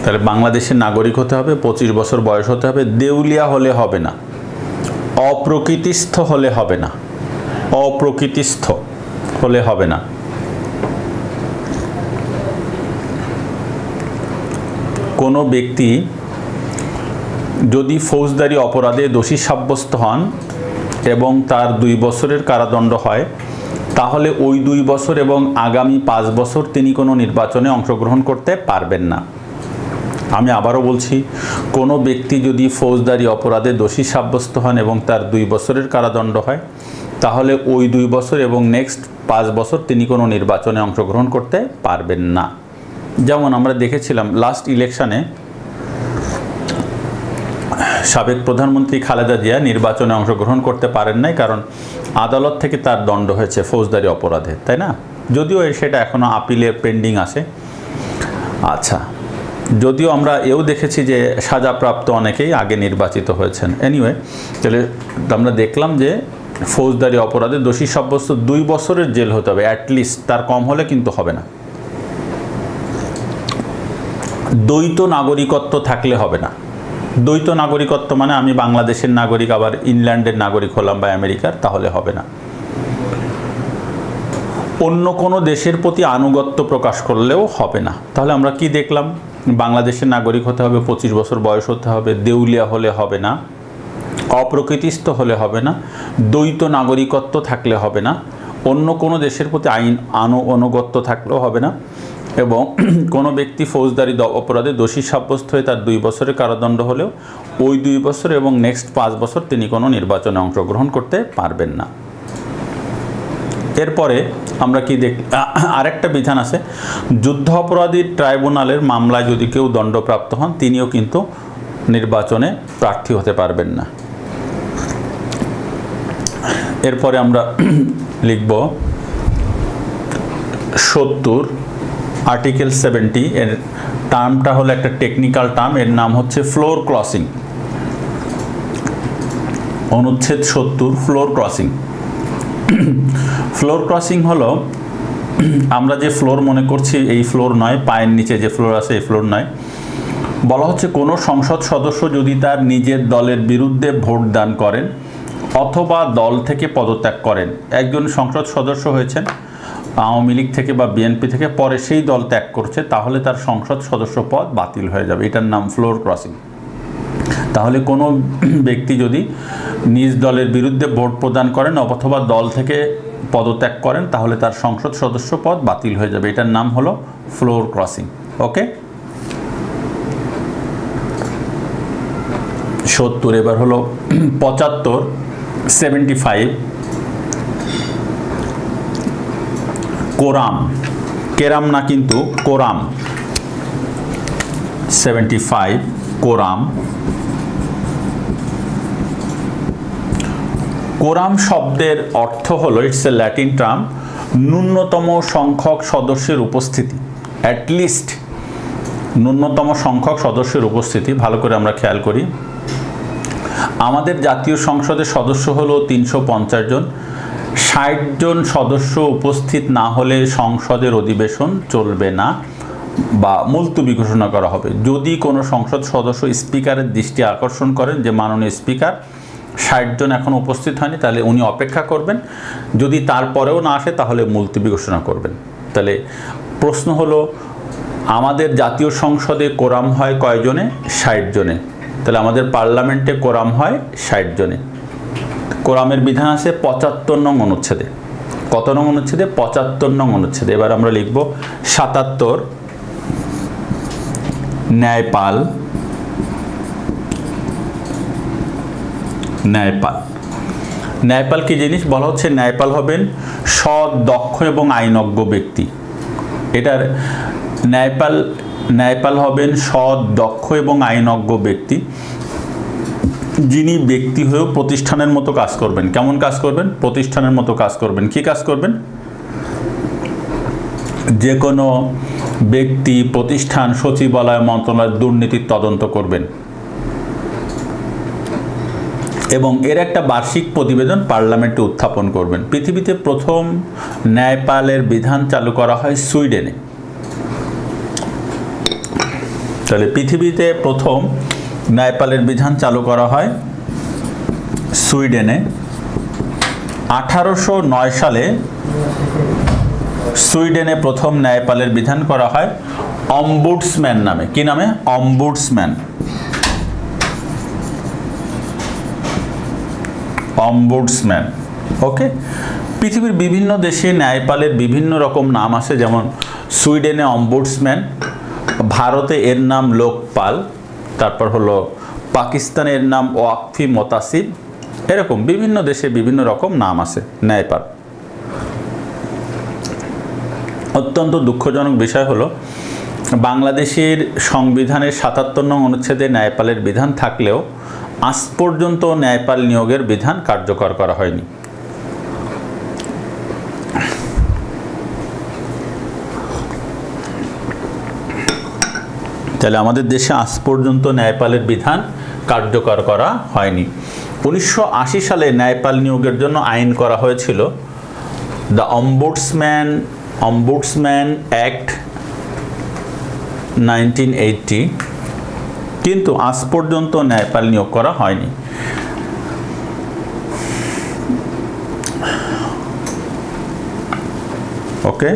তাহলে বাংলাদেশের নাগরিক হতে হবে, 25 বছর বয়স হতে হবে। দেউলিয়া হলে হবে না। অপ্রকৃতিস্থ হলে হবে না। কোনো ব্যক্তি যদি ফৌজদারি অপরাধে দোষী সাব্যস্ত হন এবং তার 2 বছরের কারাদণ্ড হয়, তাহলে ওই 2 বছর এবং আগামী 5 বছর তিনি কোনো নির্বাচনে অংশগ্রহণ করতে পারবেন না। আমি আবারও বলছি, কোনো ব্যক্তি যদি ফৌজদারি অপরাধে দোষী সাব্যস্ত হন এবং তার 2 বছরের কারাদণ্ড হয়, তাহলে ওই 2 বছর এবং নেক্সট 5 বছর তিনি কোনো নির্বাচনে অংশগ্রহণ করতে পারবেন না। যেমন আমরা দেখেছিলাম লাস্ট ইলেকশনে সাবেক প্রধানমন্ত্রী খালেদা জিয়া নির্বাচনে অংশগ্রহণ করতে পারেন নাই, কারণ আদালত থেকে তার দণ্ড হয়েছে ফৌজদারি অপরাধে, তাই না? যদিও সেটা এখনও আপিলের পেন্ডিং আছে। আচ্ছা, যদিও আমরা এও দেখেছি যে সাজাপ্রাপ্ত অনেকেই আগে নির্বাচিত হয়েছেন। এনিওয়ে, তাহলে আমরা দেখলাম যে ফৌজদারি অপরাধে দোষী সাব্যস্ত 2 বছরের জেল হতে হবে অ্যাটলিস্ট, তার কম হলে কিন্তু হবে না। দ্বৈত নাগরিকত্ব থাকলে হবে না। দ্বৈত নাগরিকত্ব মানে আমি বাংলাদেশের নাগরিক আবার ইংল্যান্ডের নাগরিক হলাম বা আমেরিকার, তাহলে হবে না। অন্য কোনো দেশের প্রতি আনুগত্য প্রকাশ করলেও হবে না। তাহলে আমরা কি দেখলাম? বাংলাদেশের নাগরিক হতে হবে, 25 বছর বয়স হতে হবে, দেউলিয়া হলে হবে না, অপ্রকৃতিস্থ হলে হবে না, দ্বৈত নাগরিকত্ব থাকলে হবে না, অন্য কোনো দেশের প্রতি আনুগত্য থাকলেও হবে না, এবং কোনো ব্যক্তি ফৌজদারি অপরাধে দোষী সাব্যস্ত হয়ে তার 2 বছরের কারাদণ্ড হলেও ওই 2 বছর এবং নেক্সট 5 বছর তিনি কোনো নির্বাচনে অংশগ্রহণ করতে পারবেন না। এরপরে আমরা কি আরেকটা বিধান আছে, যুদ্ধ অপরাধী ট্রাইব্যুনালের মামলায় যদি কেউ দণ্ডপ্রাপ্ত হন, তিনিও কিন্তু নির্বাচনে প্রার্থী হতে পারবেন না। এরপরে আমরা লিখব 70 আর্টিকেল 70, এর টার্মটা হলো একটা টেকনিক্যাল টার্ম, এর নাম হচ্ছে ফ্লোর ক্রসিং। অনুচ্ছেদ 70 ফ্লোর ক্রসিং। ফ্লোর ক্রসিং হলো, আমরা যে ফ্লোর মনে করছি এই ফ্লোর নয়, পায়ের নিচে যে ফ্লোর আছে এই ফ্লোর নয়। বলা হচ্ছে কোনো সংসদ সদস্য যদি তার নিজের দলের বিরুদ্ধে ভোট দান করেন অথবা দল থেকে পদত্যাগ করেন, একজন সংসদ সদস্য হয়েছেন আওয়ামী লীগ থেকে বা বিএনপি থেকে, পরে সেই দল ত্যাগ করছে, তাহলে তার সংসদ সদস্য পদ বাতিল হয়ে যাবে। এটার নাম ফ্লোর ক্রসিং। তাহলে কোনো ব্যক্তি যদি নিজ দলের বিরুদ্ধে ভোট প্রদান করেন অথবা দল থেকে পদত্যাগ করেন, তাহলে তার সংসদ সদস্য পদ বাতিল হয়ে যাবে। এটার নাম হলো ফ্লোর ক্রসিং। ওকে, 70। এবার হলো 75 75 কোরাম, কেরাম না কিন্তু কোরাম। 75 কোরাম। কোরাম শব্দের অর্থ হলো, ইটস এ ল্যাটিন টার্ম, ন্যূনতম সংখ্যক সদস্যের উপস্থিতি। অ্যাটলিস্ট ন্যূনতম সংখ্যক সদস্যের উপস্থিতি। ভালো করে আমরা খেয়াল করি, আমাদের জাতীয় সংসদের সদস্য হলো 350 জন। 60 জন সদস্য উপস্থিত না হলে সংসদের অধিবেশন চলবে না বা মুলতবি ঘোষণা করা হবে। যদি কোনো সংসদ সদস্য স্পিকারের দৃষ্টি আকর্ষণ করেন যে মাননীয় স্পিকার 60 জন এখন উপস্থিত হয়নি, তাহলে উনি অপেক্ষা করবেন, যদি তারপরেও না আসে তাহলে মুলতবি ঘোষণা করবেন। তাহলে প্রশ্ন হলো, আমাদের জাতীয় সংসদে কোরাম হয় কয়জনে? 60 জনে। তাহলে আমাদের পার্লামেন্টে কোরাম হয় 60 জনে। কোরামের বিধান আছে 75 নং অনুচ্ছেদে। কত নং অনুচ্ছেদে? 75 নং অনুচ্ছেদে। এবার আমরা লিখব 77 ন্যায়পাল। ন্যায়পাল, ন্যায়পাল কি জিনিস? বলা হচ্ছে ন্যায়পাল হবেন সৎ, দক্ষ এবং আইনজ্ঞ ব্যক্তি। এটার ন্যায়পাল হবেন সৎ, দক্ষ এবং আইনজ্ঞ ব্যক্তি, যিনি ব্যক্তি হয়েও প্রতিষ্ঠানের মতো কাজ করবেন। কেমন কাজ করবেন? প্রতিষ্ঠানের মতো কাজ করবেন। কি কাজ করবেন? যে কোনো ব্যক্তি, প্রতিষ্ঠান, সচিবালয়, মন্ত্রণালয় দুর্নীতির তদন্ত করবেন এবং এর একটা বার্ষিক প্রতিবেদন পার্লামেন্টে উত্থাপন করবেন। পৃথিবীতে প্রথম ন্যায়পালের বিধান চালু করা হয় সুইডেনে। তাহলে পৃথিবীতে প্রথম ন্যায়পালের বিধান চালু করা হয় সুইডেনে। 1809 সালে সুইডেনে প্রথম ন্যায়পালের বিধান করা হয় অম্বুডসম্যান নামে। কি নামে? অম্বুডসম্যান। অম্বুডসম্যান। ওকে, পৃথিবীর বিভিন্ন দেশে ন্যায়পালের বিভিন্ন রকম নাম আছে, যেমন সুইডেনে অম্বুডসম্যান, ভারতে এর নাম লোকপাল, তারপর হলো পাকিস্তানের নাম ওয়াকফি মোতাসিব, এরকম বিভিন্ন দেশে বিভিন্ন রকম নাম আছে ন্যায়পাল। অত্যন্ত দুঃখজনক বিষয় হলো বাংলাদেশের সংবিধানের ৭৭ নং অনুচ্ছেদে ন্যায়পালের বিধান থাকলেও আজ পর্যন্ত ন্যায়পাল নিয়োগের বিধান কার্যকর করা হয়নি। তাহলে আমাদের দেশে আজ পর্যন্ত ন্যায়পালের বিধান কার্যকর করা হয়নি। 1980 সালে ন্যায়পাল নিয়োগের জন্য আইন করা হয়েছিল, দ্য অম্বুডসম্যান অ্যাক্ট 1980, কিন্তু আজ পর্যন্ত ন্যায়পাল নিয়োগ করা হয়নি। ওকে,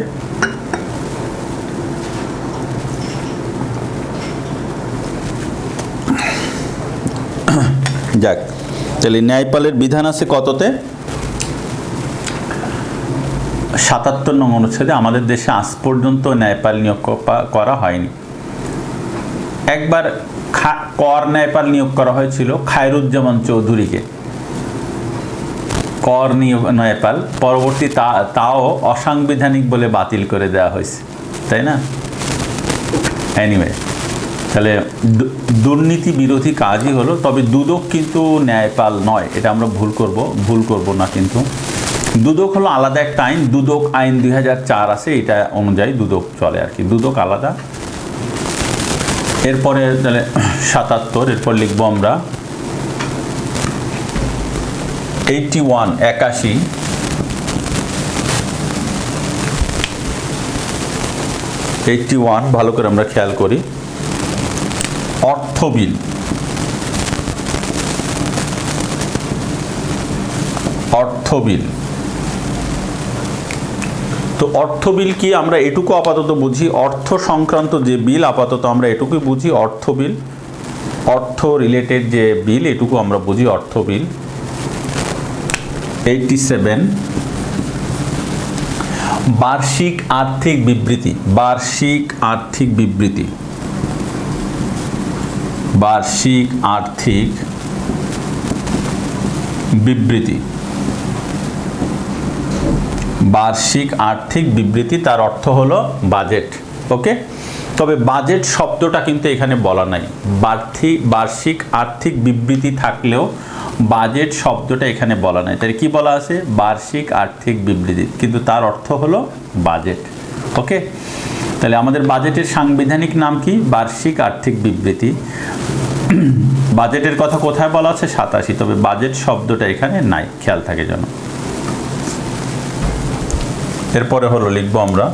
যাক, তাহলে ন্যায়পালের বিধান আছে কততে? ৭৭ নং অনুচ্ছেদে। আমাদের দেশে আজ পর্যন্ত ন্যায়পাল নিয়োগ করা হয়নি। একবার কর ন্যায়পাল নিয়োগ করা হয়েছিল খায়রুজ্জামান চৌধুরীকে, কর ন্যায়পাল, পরবর্তী তাও অসাংবিধানিক বলে বাতিল করে দেওয়া হয়েছে, তাই না? এনিওয়ে, তাহলে দুর্নীতি বিরোধী কাজই হলো, তবে দুদক কিন্তু ন্যায়পাল নয়, এটা আমরা ভুল করব না। কিন্তু দুদক হলো আলাদা একটা আইন, দুদক আইন 2004 আছে, এটা অনুযায়ী দুদক চলে আর কি, দুদক আলাদা। এরপরে তাহলে 77, এরপর লিখবো আমরা 81 81 ভালো করে আমরা খেয়াল করি। অর্থ বিল, তো অর্থ বিল কি আমরা এটুকু আপাতত বুঝি, অর্থ সংক্রান্ত যে বিল আপাতত আমরা এটুকুই বুঝি, অর্থ বিল, অর্থ রিলেটেড যে বিল এটুকু আমরা বুঝি, অর্থ বিল। 87 বার্ষিক আর্থিক বিবৃতি, বার্ষিক আর্থিক বিবৃতি, বার্ষিক আর্থিক বিবৃতি, বার্ষিক আর্থিক বিবৃতি, তার অর্থ হলো বাজেট। ওকে, তবে বাজেট শব্দটা কিন্তু এখানে বলা নাই, বার্ষিক আর্থিক বিবৃতি থাকলেও বাজেট শব্দটা এখানে বলা নাই। তাহলে কি বলা আছে? বার্ষিক আর্থিক বিবৃতি, কিন্তু তার অর্থ হলো বাজেট। ওকে, তাহলে আমাদের বাজেটের সাংবিধানিক নাম কি? বার্ষিক আর্থিক বিবৃতি। বাজেটের কথা কোথায় বলা আছে? 87, তবে বাজেট শব্দটা এখানে নাই, খেয়াল থাকে যেন। এরপরে হলো লিখবো আমরা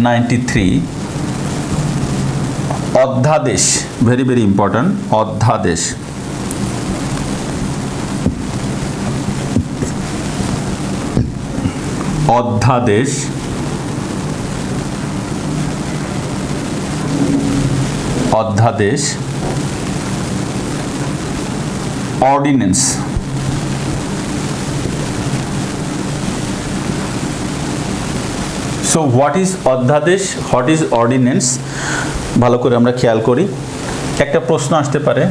93 অধ্যাদেশ, ভেরি ভেরি ইম্পর্টেন্ট, অধ্যাদেশ। অধ্যাদেশ, অধ্যাদেশ, অর্ডিন্যান্স। সো হোয়াট ইজ অধ্যাদেশ, হোয়াট ইজ অর্ডিন্যান্স, ভালো করে আমরা খেয়াল করি। একটা প্রশ্ন আসতে পারে,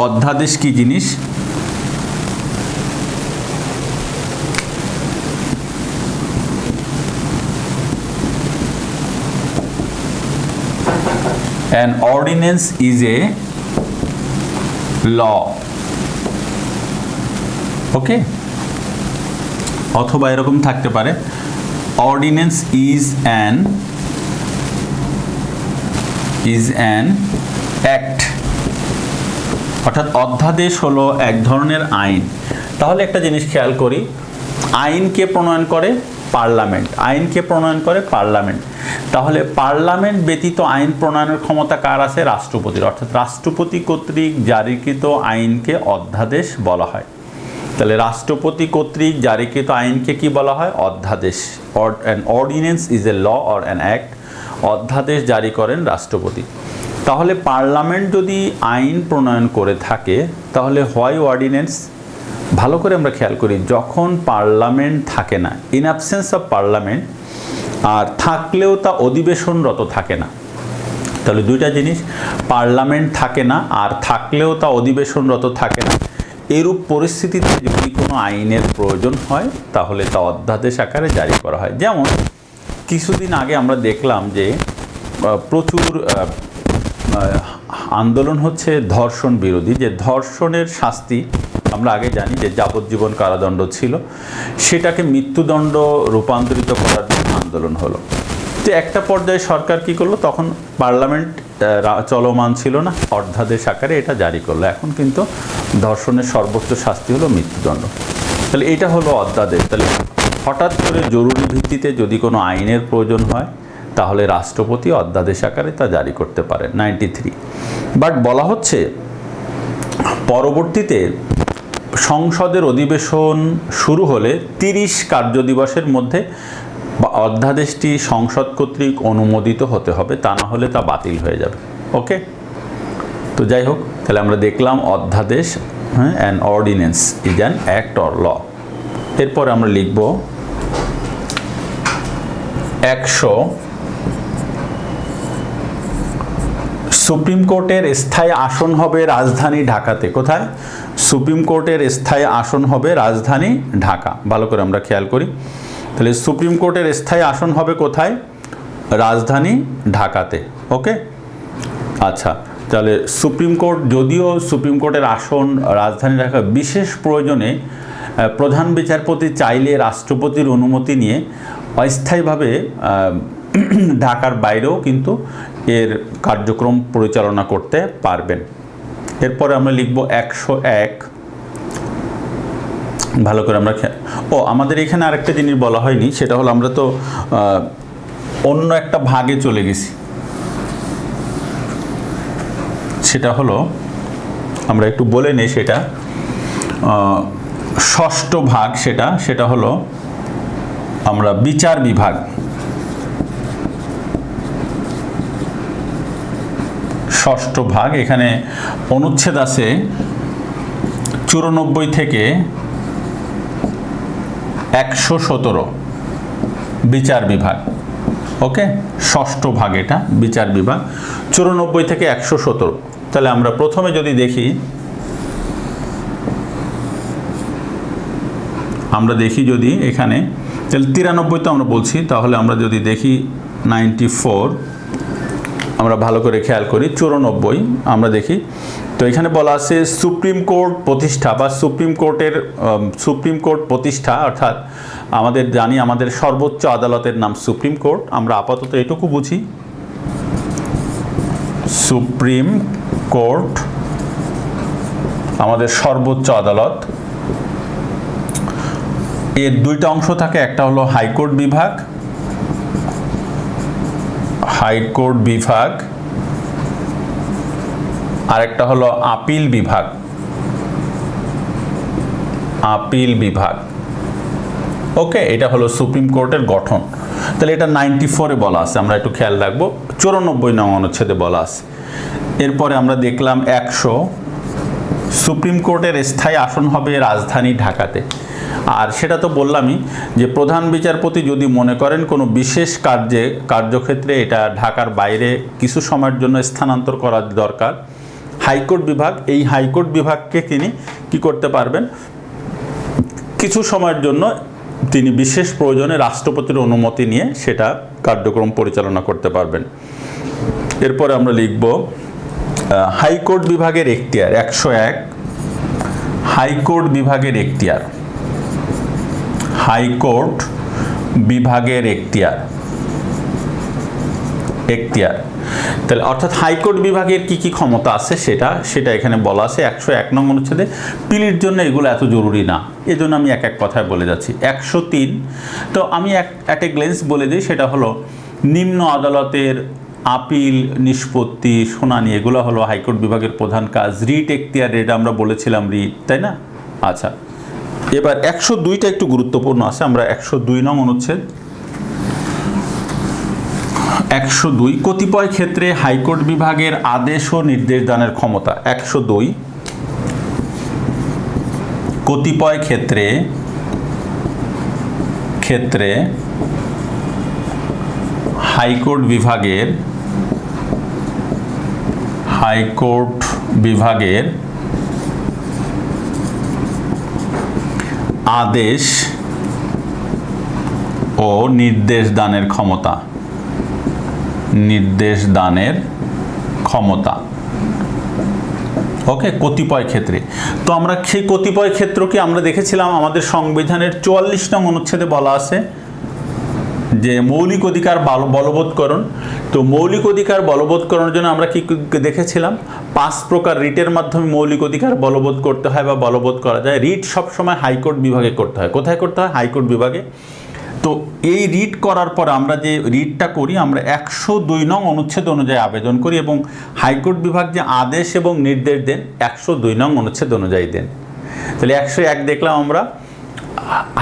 অধ্যাদেশ কি জিনিস? An ordinance is a law. ওকে, অথবা এরকম থাকতে পারে, ordinance is an act, অর্থাৎ অধ্যাদেশ হলো এক ধরনের আইন। তাহলে একটা জিনিস খেয়াল করি, আইনকে প্রণয়ন করে পার্লামেন্ট, আইনকে প্রণয়ন করে পার্লামেন্ট। তাহলে পার্লামেন্ট ব্যতীত আইন প্রণয়নের ক্ষমতা কার আছে? রাষ্ট্রপতির, অর্থাৎ রাষ্ট্রপতি কর্তৃক জারিকৃত আইনকে অধ্যাদেশ বলা হয়। তাহলে রাষ্ট্রপতি কর্তৃক জারিকৃত আইনকে কি বলা হয়? অধ্যাদেশ। An ordinance is a law or an act. অধ্যাদেশ জারি করেন রাষ্ট্রপতি। তাহলে পার্লামেন্ট যদি আইন প্রণয়ন করে থাকে, তাহলে হয় অর্ডিন্যান্স ভালো করে আমরা খেয়াল করি, যখন পার্লামেন্ট থাকে না, ইন অ্যাবসেন্স অফ পার্লামেন্ট, আর থাকলেও তা অধিবেশনরত থাকে না, তাহলে দুইটা জিনিস, পার্লামেন্ট থাকে না আর থাকলেও তা অধিবেশনরত থাকে না, এরূপ পরিস্থিতিতে যদি কোনো আইনের প্রয়োজন হয় তাহলে তা অধ্যাদেশ আকারে জারি করা হয়। যেমন কিছুদিন আগে আমরা দেখলাম যে প্রচুর আন্দোলন হচ্ছে ধর্ষণ বিরোধী, যে ধর্ষণের শাস্তি আমরা আগে জানি যে যাবজ্জীবন কারাদণ্ড ছিল, সেটাকে মৃত্যুদণ্ড রূপান্তরিত করার জন্য আন্দোলন হলো। তো একটা পর্যায়ে সরকার কি করলো, তখন পার্লামেন্ট চলমান ছিল না, অধ্যাদেশ আকারে এটা জারি করলো। এখন কিন্তু ধর্ষণের সর্বোচ্চ শাস্তি হলো মৃত্যুদণ্ড। তাহলে এটা হলো অধ্যাদেশ। তাহলে হঠাৎ করে জরুরি ভিত্তিতে যদি কোনো আইনের প্রয়োজন হয় তাহলে রাষ্ট্রপতি অধ্যাদেশ আকারে তা জারি করতে পারেন, 93। বাট বলা হচ্ছে পরবর্তীতে সংসদের অধিবেশন শুরু হলে 30 কার্যদিবসের মধ্যে অধ্যাদেশটি সংসদ কর্তৃক অনুমোদিত হতে হবে, তা না হলে তা বাতিল হয়ে যাবে। ওকে, তো যাই হোক, তাহলে আমরা দেখলাম অধ্যাদেশ, an ordinance is an act or law. এরপরে আমরা লিখব 100, সুপ্রিম কোর্টের স্থায়ী আসন হবে রাজধানী ঢাকাতে। কোথায়? সুপ্রিম কোর্টের স্থায়ী আসন হবে রাজধানী ঢাকা। ভালো করে আমরা খেয়াল করি, তাহলে সুপ্রিম কোর্টের স্থায়ী আসন হবে কোথায়? রাজধানী ঢাকাতে। ওকে, আচ্ছা, তাহলে সুপ্রিম কোর্ট, যদিও সুপ্রিম কোর্টের আসন রাজধানী ঢাকা, বিশেষ প্রয়োজনে প্রধান বিচারপতি চাইলে রাষ্ট্রপতির অনুমতি নিয়ে অস্থায়ীভাবে ঢাকার বাইরেও কিন্তু এর কার্যক্রম পরিচালনা করতে পারবেন। এরপরে আমরা লিখব 101, ভালো করে আমরা আমাদের এখানে আরেকটা জিনিস বলা হয়নি, সেটা হলো আমরা তো অন্য একটা ভাগে চলে গেছি, সেটা হলো আমরা একটু বলে নেই, সেটা ষষ্ঠ ভাগ, সেটা হলো আমরা বিচার বিভাগ। ষষ্ঠ ভাগ, এখানে অনুচ্ছেদ আছে 94 থেকে 117, বিচার বিভাগ। ওকে, ষষ্ঠ ভাগ, এটা বিচার বিভাগ 94 থেকে 117। তাহলে আমরা প্রথমে যদি দেখি, যদি এখানে, তাহলে 93 তো আমরা বলছি, তাহলে আমরা যদি দেখি 94, আমরা ভালো করে খেয়াল করি 94 আমরা দেখি, তো এখানে বলা আছে সুপ্রিম কোর্ট প্রতিষ্ঠা বা সুপ্রিম কোর্ট প্রতিষ্ঠা, অর্থাৎ আমাদের জানি আমাদের সর্বোচ্চ আদালতের নাম সুপ্রিম কোর্ট, আমরা আপাতত এটুকু বুঝি, সুপ্রিম কোর্ট আমাদের সর্বোচ্চ আদালত। এর দুইটা অংশ থাকে, একটা হলো হাইকোর্ট বিভাগ, আর একটা হলো আপিল বিভাগ। ওকে, এটা হলো সুপ্রিম কোর্টের গঠন। তাহলে এটা 94-এ বলা আছে, আমরা একটু খেয়াল রাখবো, 94 নং অনুচ্ছেদে বলা আছে। এরপরে আমরা দেখলাম 100, সুপ্রিম কোর্টের স্থায়ী আসন হবে রাজধানী ঢাকাতে। আর সেটা তো বললামই যে প্রধান বিচারপতি যদি মনে করেন কোনো বিশেষ কার্যক্ষেত্রে এটা ঢাকার বাইরে কিছু সময়ের জন্য স্থানান্তর করা দরকার, হাইকোর্ট বিভাগ, এই হাইকোর্ট বিভাগকে তিনি কি করতে পারবেন, কিছু সময়ের জন্য তিনি বিশেষ প্রয়োজনে রাষ্ট্রপতির অনুমতি নিয়ে সেটা কার্যক্রম পরিচালনা করতে পারবেন। এরপরে আমরা লিখব হাইকোর্ট বিভাগের এখতিয়ার, 101, হাইকোর্ট বিভাগের এখতিয়ার, তাহলে অর্থাৎ হাইকোর্ট বিভাগের কি কি ক্ষমতা আছে সেটা এখানে বলা আছে 101 নং অনুচ্ছেদে। পিলির জন্য এগুলো এত জরুরি না, এজন্য আমি এক এক কথায় বলে যাচ্ছি। 103, তো আমি এক গ্লেন্স বলে দিই, সেটা হলো নিম্ন আদালতের আপিল নিষ্পত্তি শুনানি, এগুলো হলো হাইকোর্ট বিভাগের প্রধান কাজ। রিট এখতিয়ার, এটা আমরা বলেছিলাম রিট, তাই না? আচ্ছা, এবার 102টা একটু গুরুত্বপূর্ণ আছে, আমরা 102 নং অনুচ্ছেদ। 102, কতিপয় ক্ষেত্রে হাইকোর্ট বিভাগের আদেশ ও নির্দেশ দানের ক্ষমতা। 102, কতিপয় ক্ষেত্রে হাইকোর্ট বিভাগের আদেশ ও নির্দেশ দানের ক্ষমতা ওকে, কতিপয় ক্ষেত্রে। তো আমরা সেই কতিপয় ক্ষেত্রকে আমরা দেখেছিলাম আমাদের সংবিধানের 44 নং অনুচ্ছেদে বলা আছে যে মৌলিক অধিকার বলবৎকরণ। তো মৌলিক অধিকার বলবৎকরণের জন্য আমরা কি দেখেছিলাম? 5 প্রকার রিটের মাধ্যমে মৌলিক অধিকার বলবৎ করতে হয় বা বলবৎ করা যায়। রিট সবসময় হাইকোর্ট বিভাগে করতে হয়। কোথায় করতে হয়? হাইকোর্ট বিভাগে। তো এই রিট করার পর আমরা যে রিটটা করি, আমরা 102 নং অনুচ্ছেদ অনুযায়ী আবেদন করি এবং হাইকোর্ট বিভাগ যে আদেশ এবং নির্দেশ দেন 102 নং অনুচ্ছেদ অনুযায়ী দেন। তাহলে 101 দেখলাম আমরা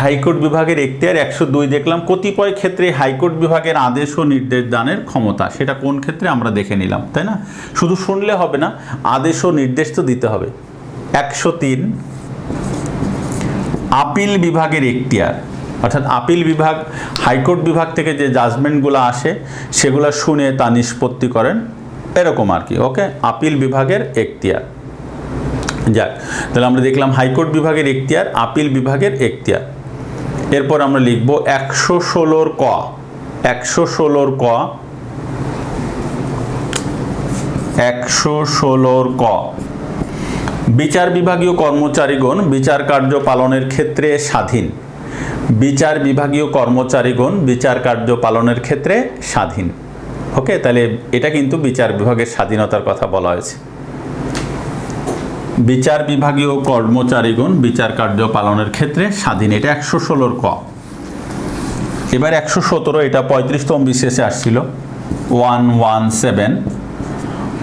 হাইকোর্ট বিভাগের এখতিয়ার, 102 দেখলাম কতিপয় ক্ষেত্রে হাইকোর্ট বিভাগের আদেশ ও নির্দেশ দানের ক্ষমতা। সেটা কোন ক্ষেত্রে আমরা দেখে নিলাম, তাই না? শুধু শুনলে হবে না, আদেশ ও নির্দেশ তো দিতে হবে। 103 আপিল বিভাগের এখতিয়ার, অর্থাৎ আপিল বিভাগ হাইকোর্ট বিভাগ থেকে যে জাজমেন্টগুলো আসে সেগুলো শুনে তা নিষ্পত্তি করেন, এরকম আর কি। ওকে, আপিল বিভাগের এখতিয়ার। যাক, তাহলে আমরা দেখলাম হাইকোর্ট বিভাগের এখতিয়ার, আপিল বিভাগের এখতিয়ার। এরপর আমরা লিখব 116 ক। 116 ক, 116 ক, বিচার বিভাগীয় কর্মচারীগণ বিচার কার্য পালনের ক্ষেত্রে স্বাধীন। বিচার বিভাগীয় কর্মচারীগণ বিচার কার্য পালনের ক্ষেত্রে স্বাধীন। ওকে, তাহলে এটা কিন্তু বিচার বিভাগের স্বাধীনতার কথা বলা হয়েছে। বিচার বিভাগীয় কর্মচারীগণ বিচার কার্য পালনের ক্ষেত্রে স্বাধীন, এটা 116 ক। এবার 117, এটা 35তম বিশেষে আসছিল, 117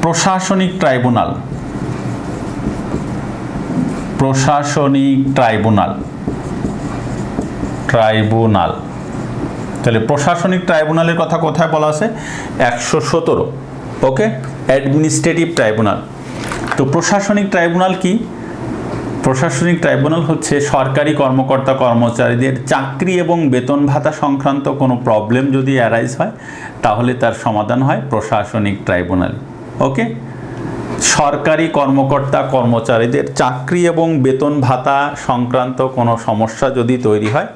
প্রশাসনিক ট্রাইব্যুনাল। প্রশাসনিক ট্রাইব্যুনাল, তাহলে প্রশাসনিক ট্রাইব্যুনালের কথা কোথায় বলা আছে? 117। ওকে, অ্যাডমিনিস্ট্রেটিভ ট্রাইব্যুনাল। তো প্রশাসনিক ট্রাইব্যুনাল কি? প্রশাসনিক ট্রাইব্যুনাল হচ্ছে সরকারি কর্মকর্তা কর্মচারীদের চাকরি এবং বেতন ভাতা সংক্রান্ত কোনো প্রবলেম যদি অ্যারাইজ হয় তাহলে তার সমাধান হয় প্রশাসনিক ট্রাইব্যুনাল। ওকে, সরকারি কর্মকর্তা কর্মচারীদের চাকরি এবং বেতন ভাতা সংক্রান্ত কোনো সমস্যা যদি তৈরি হয়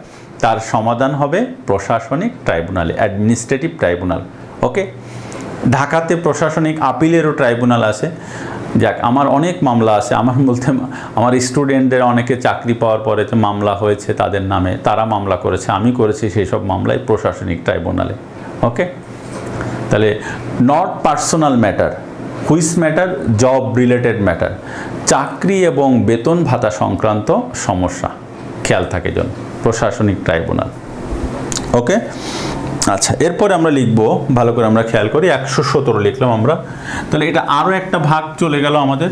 তার সমাধান হবে প্রশাসনিক ট্রাইব্যুনালে, অ্যাডমিনিস্ট্রেটিভ ট্রাইব্যুনাল। ওকে, ঢাকাতে প্রশাসনিক আপিলেরও ট্রাইব্যুনাল আছে। যাক, আমার অনেক মামলা আছে, আমার স্টুডেন্টদের অনেকে চাকরি পাওয়ার পরে যে মামলা হয়েছে তাদের নামে, তারা মামলা করেছে, আমি করেছি সেই সব মামলায় প্রশাসনিক ট্রাইব্যুনালে। ওকে, তাহলে not personal matter, which matter? Job related matter, চাকরি এবং বেতন ভাতা সংক্রান্ত সমস্যা, খেয়াল থাকে যেন, প্রশাসনিক ট্রাইব্যুনাল। ওকে, আচ্ছা, এরপরে আমরা লিখব, ভালো করে আমরা খেয়াল করি, 117 লিখলাম আমরা। তাহলে এটা আরও একটা ভাগ চলে গেল আমাদের।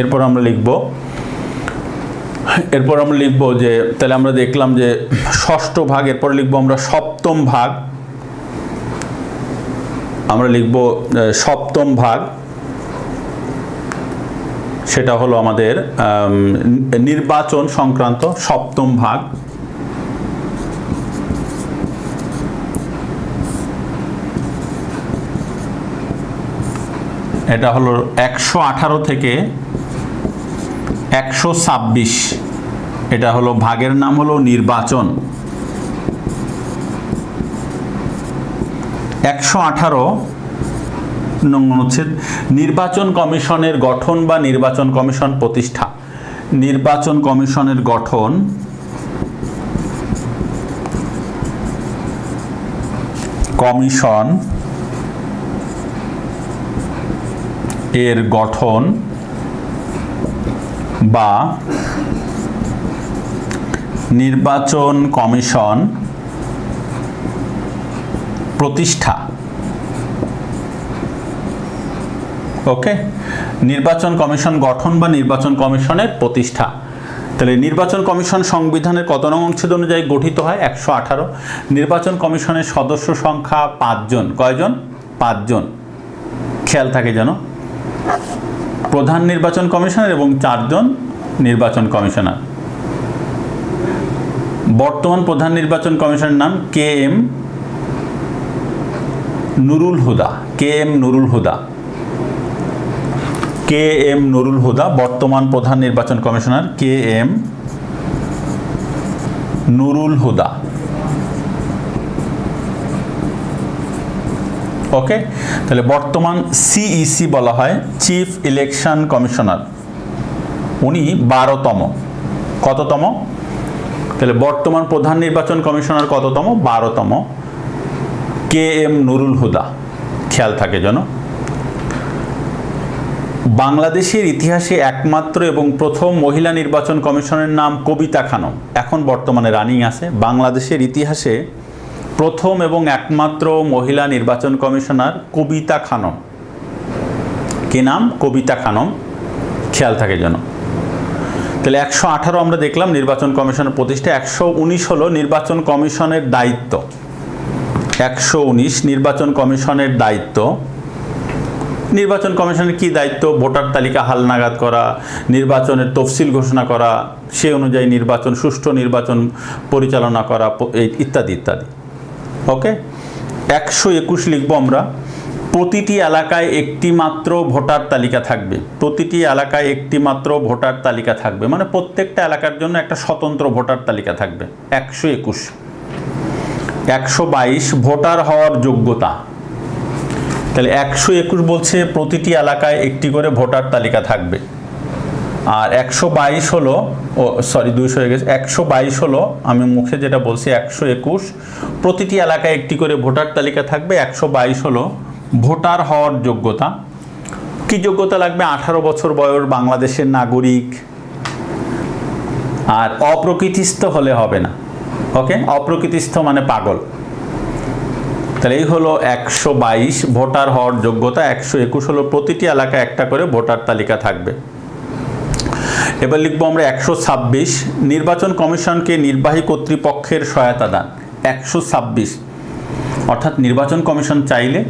এরপর আমরা লিখব যে, তাহলে আমরা দেখলাম যে ষষ্ঠ ভাগ, এরপর লিখব আমরা সপ্তম ভাগ। আমরা লিখব সপ্তম ভাগ, সেটা হলো আমাদের নির্বাচন সংক্রান্ত সপ্তম ভাগ। এটা হলো 118 থেকে 126, এটা হলো ভাগের নাম হলো নির্বাচন। 118 নং অনুচ্ছেদ নির্বাচন কমিশনের গঠন বা নির্বাচন কমিশন প্রতিষ্ঠা। নির্বাচন কমিশনের গঠন, কমিশন এর গঠন বা নির্বাচন কমিশন প্রতিষ্ঠা। ওকে, নির্বাচন কমিশন গঠন বা নির্বাচন কমিশনের প্রতিষ্ঠা। তাহলে নির্বাচন কমিশন সংবিধানের কত নং অনুচ্ছেদ অনুযায়ী গঠিত হয়? 118। নির্বাচন কমিশনের সদস্য সংখ্যা 5 জন। কয়জন? 5 জন, খেয়াল থাকে যেন। প্রধান নির্বাচন কমিশনার এবং 4 জন নির্বাচন কমিশনার। বর্তমান প্রধান নির্বাচন কমিশনের নাম K M Nurul Huda. K M Nurul Huda. K M Nurul Huda বর্তমান প্রধান নির্বাচন commissioner K M Nurul Huda. ওকে, তাহলে বর্তমান সিইসি বলা হয় চিফ ইলেকশন কমিশনার, উনি 12তম। কততম? তাহলে বর্তমান প্রধান নির্বাচন কমিশনার কততম? 12তম, কে এম নুরুল হুদা। খেয়াল থাকে যেন। বাংলাদেশের ইতিহাসে একমাত্র এবং প্রথম মহিলা নির্বাচন কমিশনের নাম কবিতা খানম, এখন বর্তমানে রানিং আছে। বাংলাদেশের ইতিহাসে প্রথম এবং একমাত্র মহিলা নির্বাচন কমিশনার কবিতা খানম। কি নাম? কবিতা খানম। খেয়াল থাকে যেন। তাহলে 118 আমরা দেখলাম নির্বাচন কমিশনের প্রতিষ্ঠা। 119 হলো নির্বাচন কমিশনের দায়িত্ব। 119 নির্বাচন কমিশনের দায়িত্ব। নির্বাচন কমিশনের কি দায়িত্ব? ভোটার তালিকা হালনাগাদ করা, নির্বাচনের তফসিল ঘোষণা করা, সে অনুযায়ী নির্বাচন, সুষ্ঠু নির্বাচন পরিচালনা করা, ইত্যাদি ইত্যাদি। ওকে, 121 লিখব আমরা। প্রতিটি এলাকায় একটি মাত্র ভোটার তালিকা থাকবে। প্রতিটি এলাকায় একটি মাত্র ভোটার তালিকা থাকবে, মানে প্রত্যেকটা এলাকার জন্য একটা স্বতন্ত্র ভোটার তালিকা থাকবে। 121। 122 ভোটার হওয়ার যোগ্যতা। তাহলে 121 বলছে প্রতিটি এলাকায় একটি করে ভোটার তালিকা থাকবে। আর 122 হলো, ও সরি 200 হয়ে গেছে, 122 হলো, আমি মুখে যেটা বলছি 121 প্রতিটি এলাকায় একটি করে ভোটার তালিকা থাকবে। 122 হলো ভোটার হওয়ার যোগ্যতা। কি যোগ্যতা লাগবে? 18 বছর বয়স, বাংলাদেশের নাগরিক, আর অপ্রকৃতিস্থ হলে হবে না। ওকে, অপ্রকৃতিস্থ মানে পাগল। তাহলে এই হলো 122 ভোটার হওয়ার যোগ্যতা। 121 হলো প্রতিটি এলাকায় একটা করে ভোটার তালিকা থাকবে। এবার লিখবো আমরা 126 নির্বাচন কমিশনকে নির্বাহী কর্তৃপক্ষের সহায়তা দান। 126 অর্থাৎ নির্বাচন কমিশন চাইলে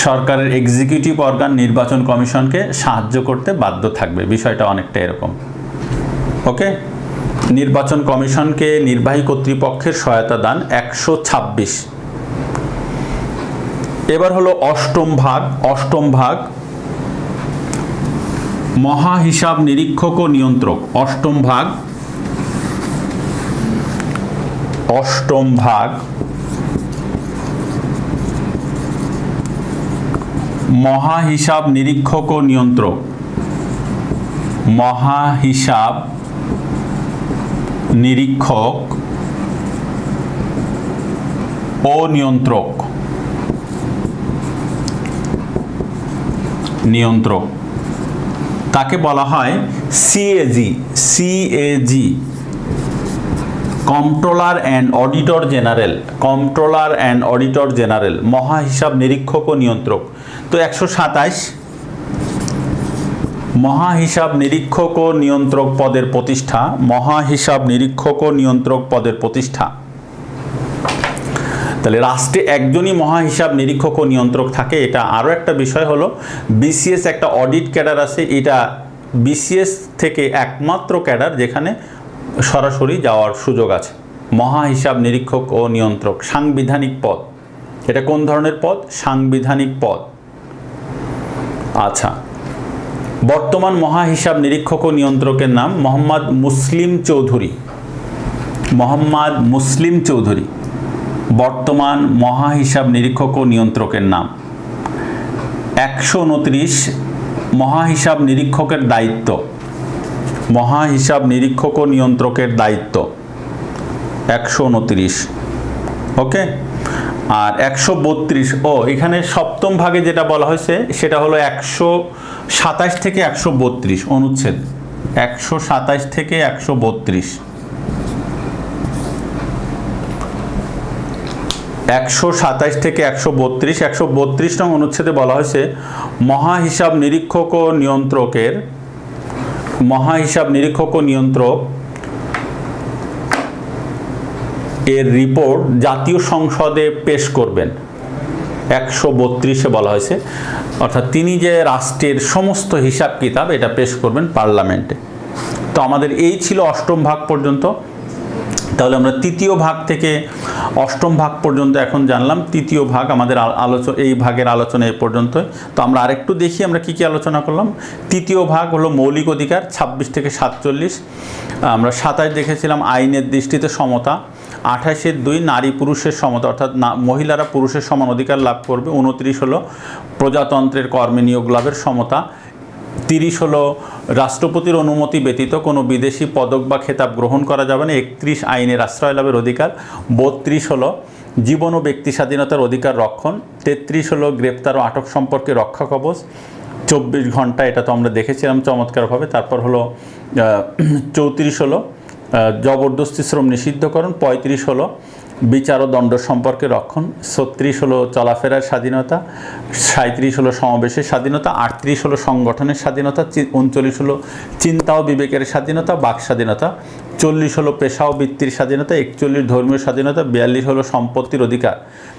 সরকারের এক্সিকিউটিভ অর্গান নির্বাচন কমিশনকে সাহায্য করতে বাধ্য থাকবে। বিষয়টা অনেকটা এরকম। ওকে, নির্বাচন কমিশনকে নির্বাহী কর্তৃপক্ষের সহায়তা দান 126। এবার হলো অষ্টম ভাগ। অষ্টম ভাগ মহা হিসাব নিরীক্ষক ও নিয়ন্ত্রক। অষ্টম ভাগ, অষ্টম ভাগ মহা হিসাব নিরীক্ষক ও নিয়ন্ত্রক। মহা হিসাব নিরীক্ষক ও নিয়ন্ত্রক। নিয়ন্ত্রক তাকে বলা হয় CAG. CAG controller and auditor general. Controller and auditor general, মহা হিসাব নিরীক্ষক ও নিয়ন্ত্রক। তো 127 মহা হিসাব নিরীক্ষক ও নিয়ন্ত্রক পদের প্রতিষ্ঠা। মহা হিসাব নিরীক্ষক ও নিয়ন্ত্রক পদের প্রতিষ্ঠা। তাহলে রাষ্ট্রে একজনই মহা হিসাব নিরীক্ষক ও নিয়ন্ত্রক থাকে। এটা আরও একটা বিষয় হলো, বিসিএস একটা অডিট ক্যাডার আছে। এটা বিসিএস থেকে একমাত্র ক্যাডার যেখানে সরাসরি যাওয়ার সুযোগ আছে। মহা হিসাব নিরীক্ষক ও নিয়ন্ত্রক সাংবিধানিক পদ। এটা কোন ধরনের পদ? সাংবিধানিক পদ। আচ্ছা, বর্তমান মহা হিসাব নিরীক্ষক ও নিয়ন্ত্রকের নাম মোহাম্মদ মুসলিম চৌধুরী। মোহাম্মদ মুসলিম চৌধুরী বর্তমান মহা হিসাব নিরীক্ষক ও নিয়ন্ত্রকের নাম। 129 মহা হিসাব নিরীক্ষকের দায়িত্ব। মহা হিসাব নিরীক্ষক ও নিয়ন্ত্রকের দায়িত্ব 129। ওকে, আর 132, ও এখানে সপ্তম ভাগে যেটা বলা হয়েছে সেটা হলো 127 থেকে 132 অনুচ্ছেদ। 127 থেকে 132। 127 থেকে 132। 132 নং অনুচ্ছেদে বলা হয়েছে মহা হিসাব নিরীক্ষক ও নিয়ন্ত্রকের, মহা হিসাব নিরীক্ষক ও নিয়ন্ত্রক এর রিপোর্ট জাতীয় সংসদে পেশ করবেন। 132-এ বলা হয়েছে, অর্থাৎ তিনি যে রাষ্ট্রের সমস্ত হিসাব কিতাব এটা পেশ করবেন পার্লামেন্টে। তো আমাদের এই ছিল অষ্টম ভাগ পর্যন্ত। তাহলে আমরা তৃতীয় ভাগ থেকে অষ্টম ভাগ পর্যন্ত এখন জানলাম। তৃতীয় ভাগ আমাদের এই ভাগের আলোচনা এই পর্যন্তই। তো আমরা আরেকটু দেখি আমরা কি কি আলোচনা করলাম। তৃতীয় ভাগ হলো মৌলিক অধিকার 26 থেকে 47। আমরা 27 দেখেছিলাম আইনের দৃষ্টিতে সমতা। 28-2 নারী পুরুষের সমতা, অর্থাৎ মহিলারা পুরুষের সমান অধিকার লাভ করবে। 29 হলো প্রজাতন্ত্রের কর্মে নিয়োগ লাভের সমতা। 30 হলো রাষ্ট্রপতির অনুমতি ব্যতীত কোনো বিদেশি পদক বা খেতাব গ্রহণ করা যাবে না। 31 আইনের আশ্রয় লাভের অধিকার। 32 হলো জীবন ও ব্যক্তি স্বাধীনতার অধিকার রক্ষণ। 33 হলো গ্রেপ্তার ও আটক সম্পর্কে রক্ষা কবচ। 24 ঘন্টা, এটা তো আমরা দেখেছিলাম চমৎকারভাবে। তারপর হলো 34 হলো জবরদস্তি শ্রম নিষিদ্ধকরণ। 35 হলো বিচার ও দণ্ড সম্পর্কে রক্ষণ। 36 হলো চলাফেরার স্বাধীনতা। 37 হলো সমাবেশের স্বাধীনতা। 38 হলো সংগঠনের স্বাধীনতা। 39 হলো চিন্তা ও বিবেকের স্বাধীনতা, বাক স্বাধীনতা। 40 হলো পেশা ও বৃত্তির স্বাধীনতা। 41 ধর্মীয় স্বাধীনতা। 42 হলো সম্পত্তির অধিকার।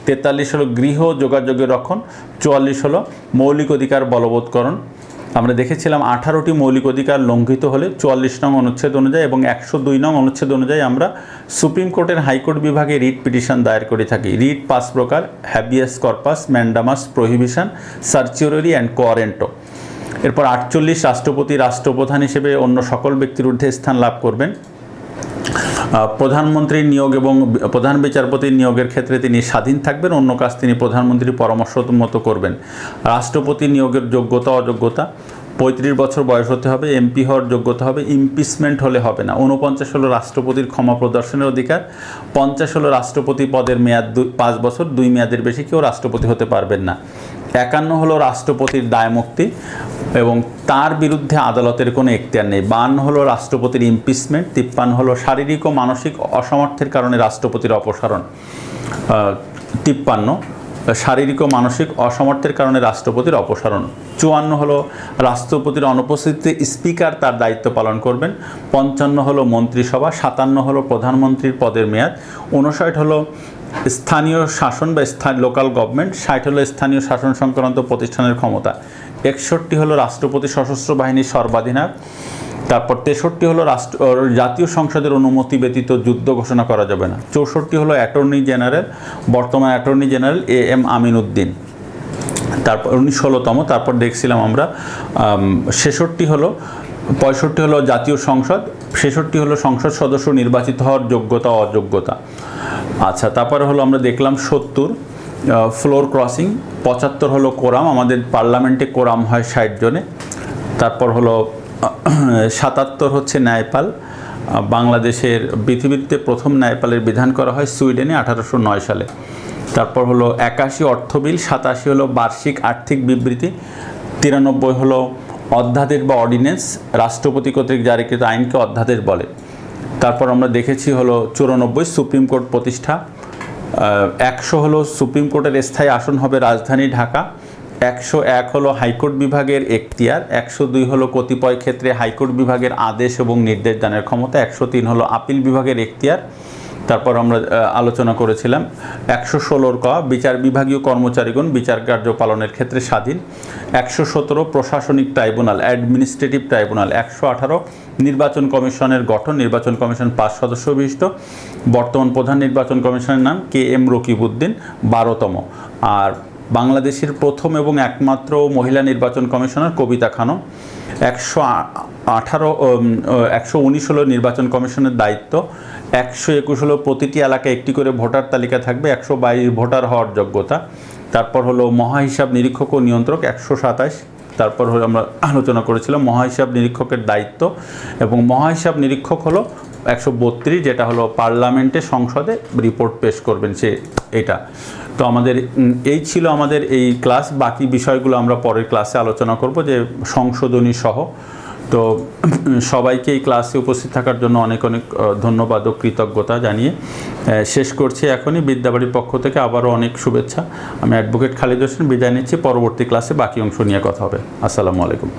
43 হলো গৃহ যোগাযোগের রক্ষণ। 44 হলো মৌলিক অধিকার বলবৎকরণ। আমরা দেখেছিলাম 18টি মৌলিক অধিকার লঙ্ঘিত হলে 44 নং অনুচ্ছেদ অনুযায়ী এবং 102 নং অনুচ্ছেদ অনুযায়ী আমরা সুপ্রিম কোর্টের হাইকোর্ট বিভাগে রিট পিটিশন দায়ের করে থাকি। রিট 5 প্রকার: habeas corpus, mandamus, prohibition, certiorari and quo warranto. এরপর 48 রাষ্ট্রপতি রাষ্ট্রপ্রধান হিসেবে অন্য সকল ব্যক্তির ঊর্ধ্বে স্থান লাভ করবেন। প্রধানমন্ত্রীর নিয়োগ এবং প্রধান বিচারপতির নিয়োগের ক্ষেত্রে তিনি স্বাধীন থাকবেন, অন্য কাজ তিনি প্রধানমন্ত্রীর পরামর্শ মতো করবেন। রাষ্ট্রপতি নিয়োগের যোগ্যতা অযোগ্যতা: 35 বছর বয়স হতে হবে, এমপি হওয়ার যোগ্যতা হবে, ইমপিচমেন্ট হলে হবে না। 49 হলো রাষ্ট্রপতির ক্ষমা প্রদর্শনের অধিকার। 50 হলো রাষ্ট্রপতি পদের মেয়াদ 5 বছর, 2 মেয়াদের বেশি কেউ রাষ্ট্রপতি হতে পারবেন না। 51 হলো রাষ্ট্রপতির দায়মুক্তি এবং তার বিরুদ্ধে আদালতের কোনো এখতিয়ার নেই। 52 হলো রাষ্ট্রপতির ইমপিচমেন্ট। 53 হলো শারীরিক ও মানসিক অসামর্থ্যের কারণে রাষ্ট্রপতির অপসারণ। 53 শারীরিক ও মানসিক অসামর্থ্যের কারণে রাষ্ট্রপতির অপসারণ। 54 হলো রাষ্ট্রপতির অনুপস্থিতিতে স্পিকার তার দায়িত্ব পালন করবেন। 55 হলো মন্ত্রিসভা। 57 হলো প্রধানমন্ত্রীর পদের মেয়াদ। 59 হলো স্থানীয় শাসন বা লোকাল গভর্নমেন্ট। 60 হলো স্থানীয় শাসন সংক্রান্ত প্রতিষ্ঠানের ক্ষমতা। 61 হলো রাষ্ট্রপতি সশস্ত্র বাহিনীর সর্বাধিনায়ক। তারপর 63 হলো জাতীয় সংসদের অনুমতি ব্যতীত যুদ্ধ ঘোষণা করা যাবে না। 64 হলো অ্যাটর্নি জেনারেল, বর্তমান attorney general AM Amin Uddin. তারপর 16তম। তারপর দেখছিলাম আমরা 65 হলো 65 হলো জাতীয় সংসদ। 66 হলো সংসদ সদস্য নির্বাচিত হওয়ার যোগ্যতা অযোগ্যতা। আচ্ছা, তারপরে হলো আমরা দেখলাম 70 ফ্লোর ক্রসিং। 75 হলো কোরাম, আমাদের পার্লামেন্টে কোরাম হয় 60 জনে। তারপর হলো 77 হচ্ছে ন্যায়পাল। বাংলাদেশের পৃথিবীতে প্রথম ন্যায়পালের বিধান করা হয় সুইডেনে 1809 সালে। তারপর হলো 81 অর্থ বিল। 87 হলো বার্ষিক আর্থিক বিবৃতি। 93 হলো অধ্যাদেশ বা অর্ডিন্যান্স, রাষ্ট্রপতি কর্তৃক জারিকৃত আইনকে অধ্যাদেশ বলে। তারপর আমরা দেখেছি হলো 94 সুপ্রিম কোর্ট প্রতিষ্ঠা। 100 হলো সুপ্রিম কোর্টের স্থায়ী আসন হবে রাজধানী ঢাকা। 101 হলো হাইকোর্ট বিভাগের এখতিয়ার। 102 হলো কতিপয় ক্ষেত্রে হাইকোর্ট বিভাগের আদেশ এবং নির্দেশ দানের ক্ষমতা। 103 হলো আপিল বিভাগের এখতিয়ার। তারপর আমরা আলোচনা করেছিলাম 116 ক বিচার বিভাগীয় কর্মচারীগণ বিচার কার্য পালনের ক্ষেত্রে স্বাধীন। 117 প্রশাসনিক ট্রাইব্যুনাল, অ্যাডমিনিস্ট্রেটিভ ট্রাইব্যুনাল। 118 নির্বাচন কমিশনের গঠন, নির্বাচন কমিশন 5 সদস্য বিশিষ্ট। বর্তমান প্রধান নির্বাচন কমিশনের নাম KM রকিবউদ্দিন, 12তম। আর বাংলাদেশের প্রথম এবং একমাত্র মহিলা নির্বাচন কমিশনার কবিতা খানম। 119 হলো নির্বাচন কমিশনের দায়িত্ব। 121 হলো প্রতিটি এলাকায় একটি করে ভোটার তালিকা থাকবে। 122 ভোটার হওয়ার যোগ্যতা। তারপর হলো মহাহিসাব নিরীক্ষক ও নিয়ন্ত্রক 127। তারপর হলো আমরা আলোচনা করেছিলাম মহাহিসাব নিরীক্ষকের দায়িত্ব এবং মহাহিসাব নিরীক্ষক হলো 132, যেটা হলো পার্লামেন্টে সংসদে রিপোর্ট পেশ করবেন সে এটা। তো আমাদের এই ছিল আমাদের এই ক্লাস। বাকি বিষয়গুলো আমরা পরের ক্লাসে আলোচনা করব, যে সংশোধনী সহ। তো সবাইকে এই ক্লাসে উপস্থিত থাকার জন্য অনেক অনেক ধন্যবাদ ও কৃতজ্ঞতা জানিয়ে শেষ করছি এখনই। বিদ্যাবাড়ির পক্ষ থেকে আবারও অনেক শুভেচ্ছা। আমি অ্যাডভোকেট খালিদ হোসেন বিদায় নিচ্ছি। পরবর্তী ক্লাসে বাকি অংশ নিয়ে কথা হবে। আসসালামু আলাইকুম।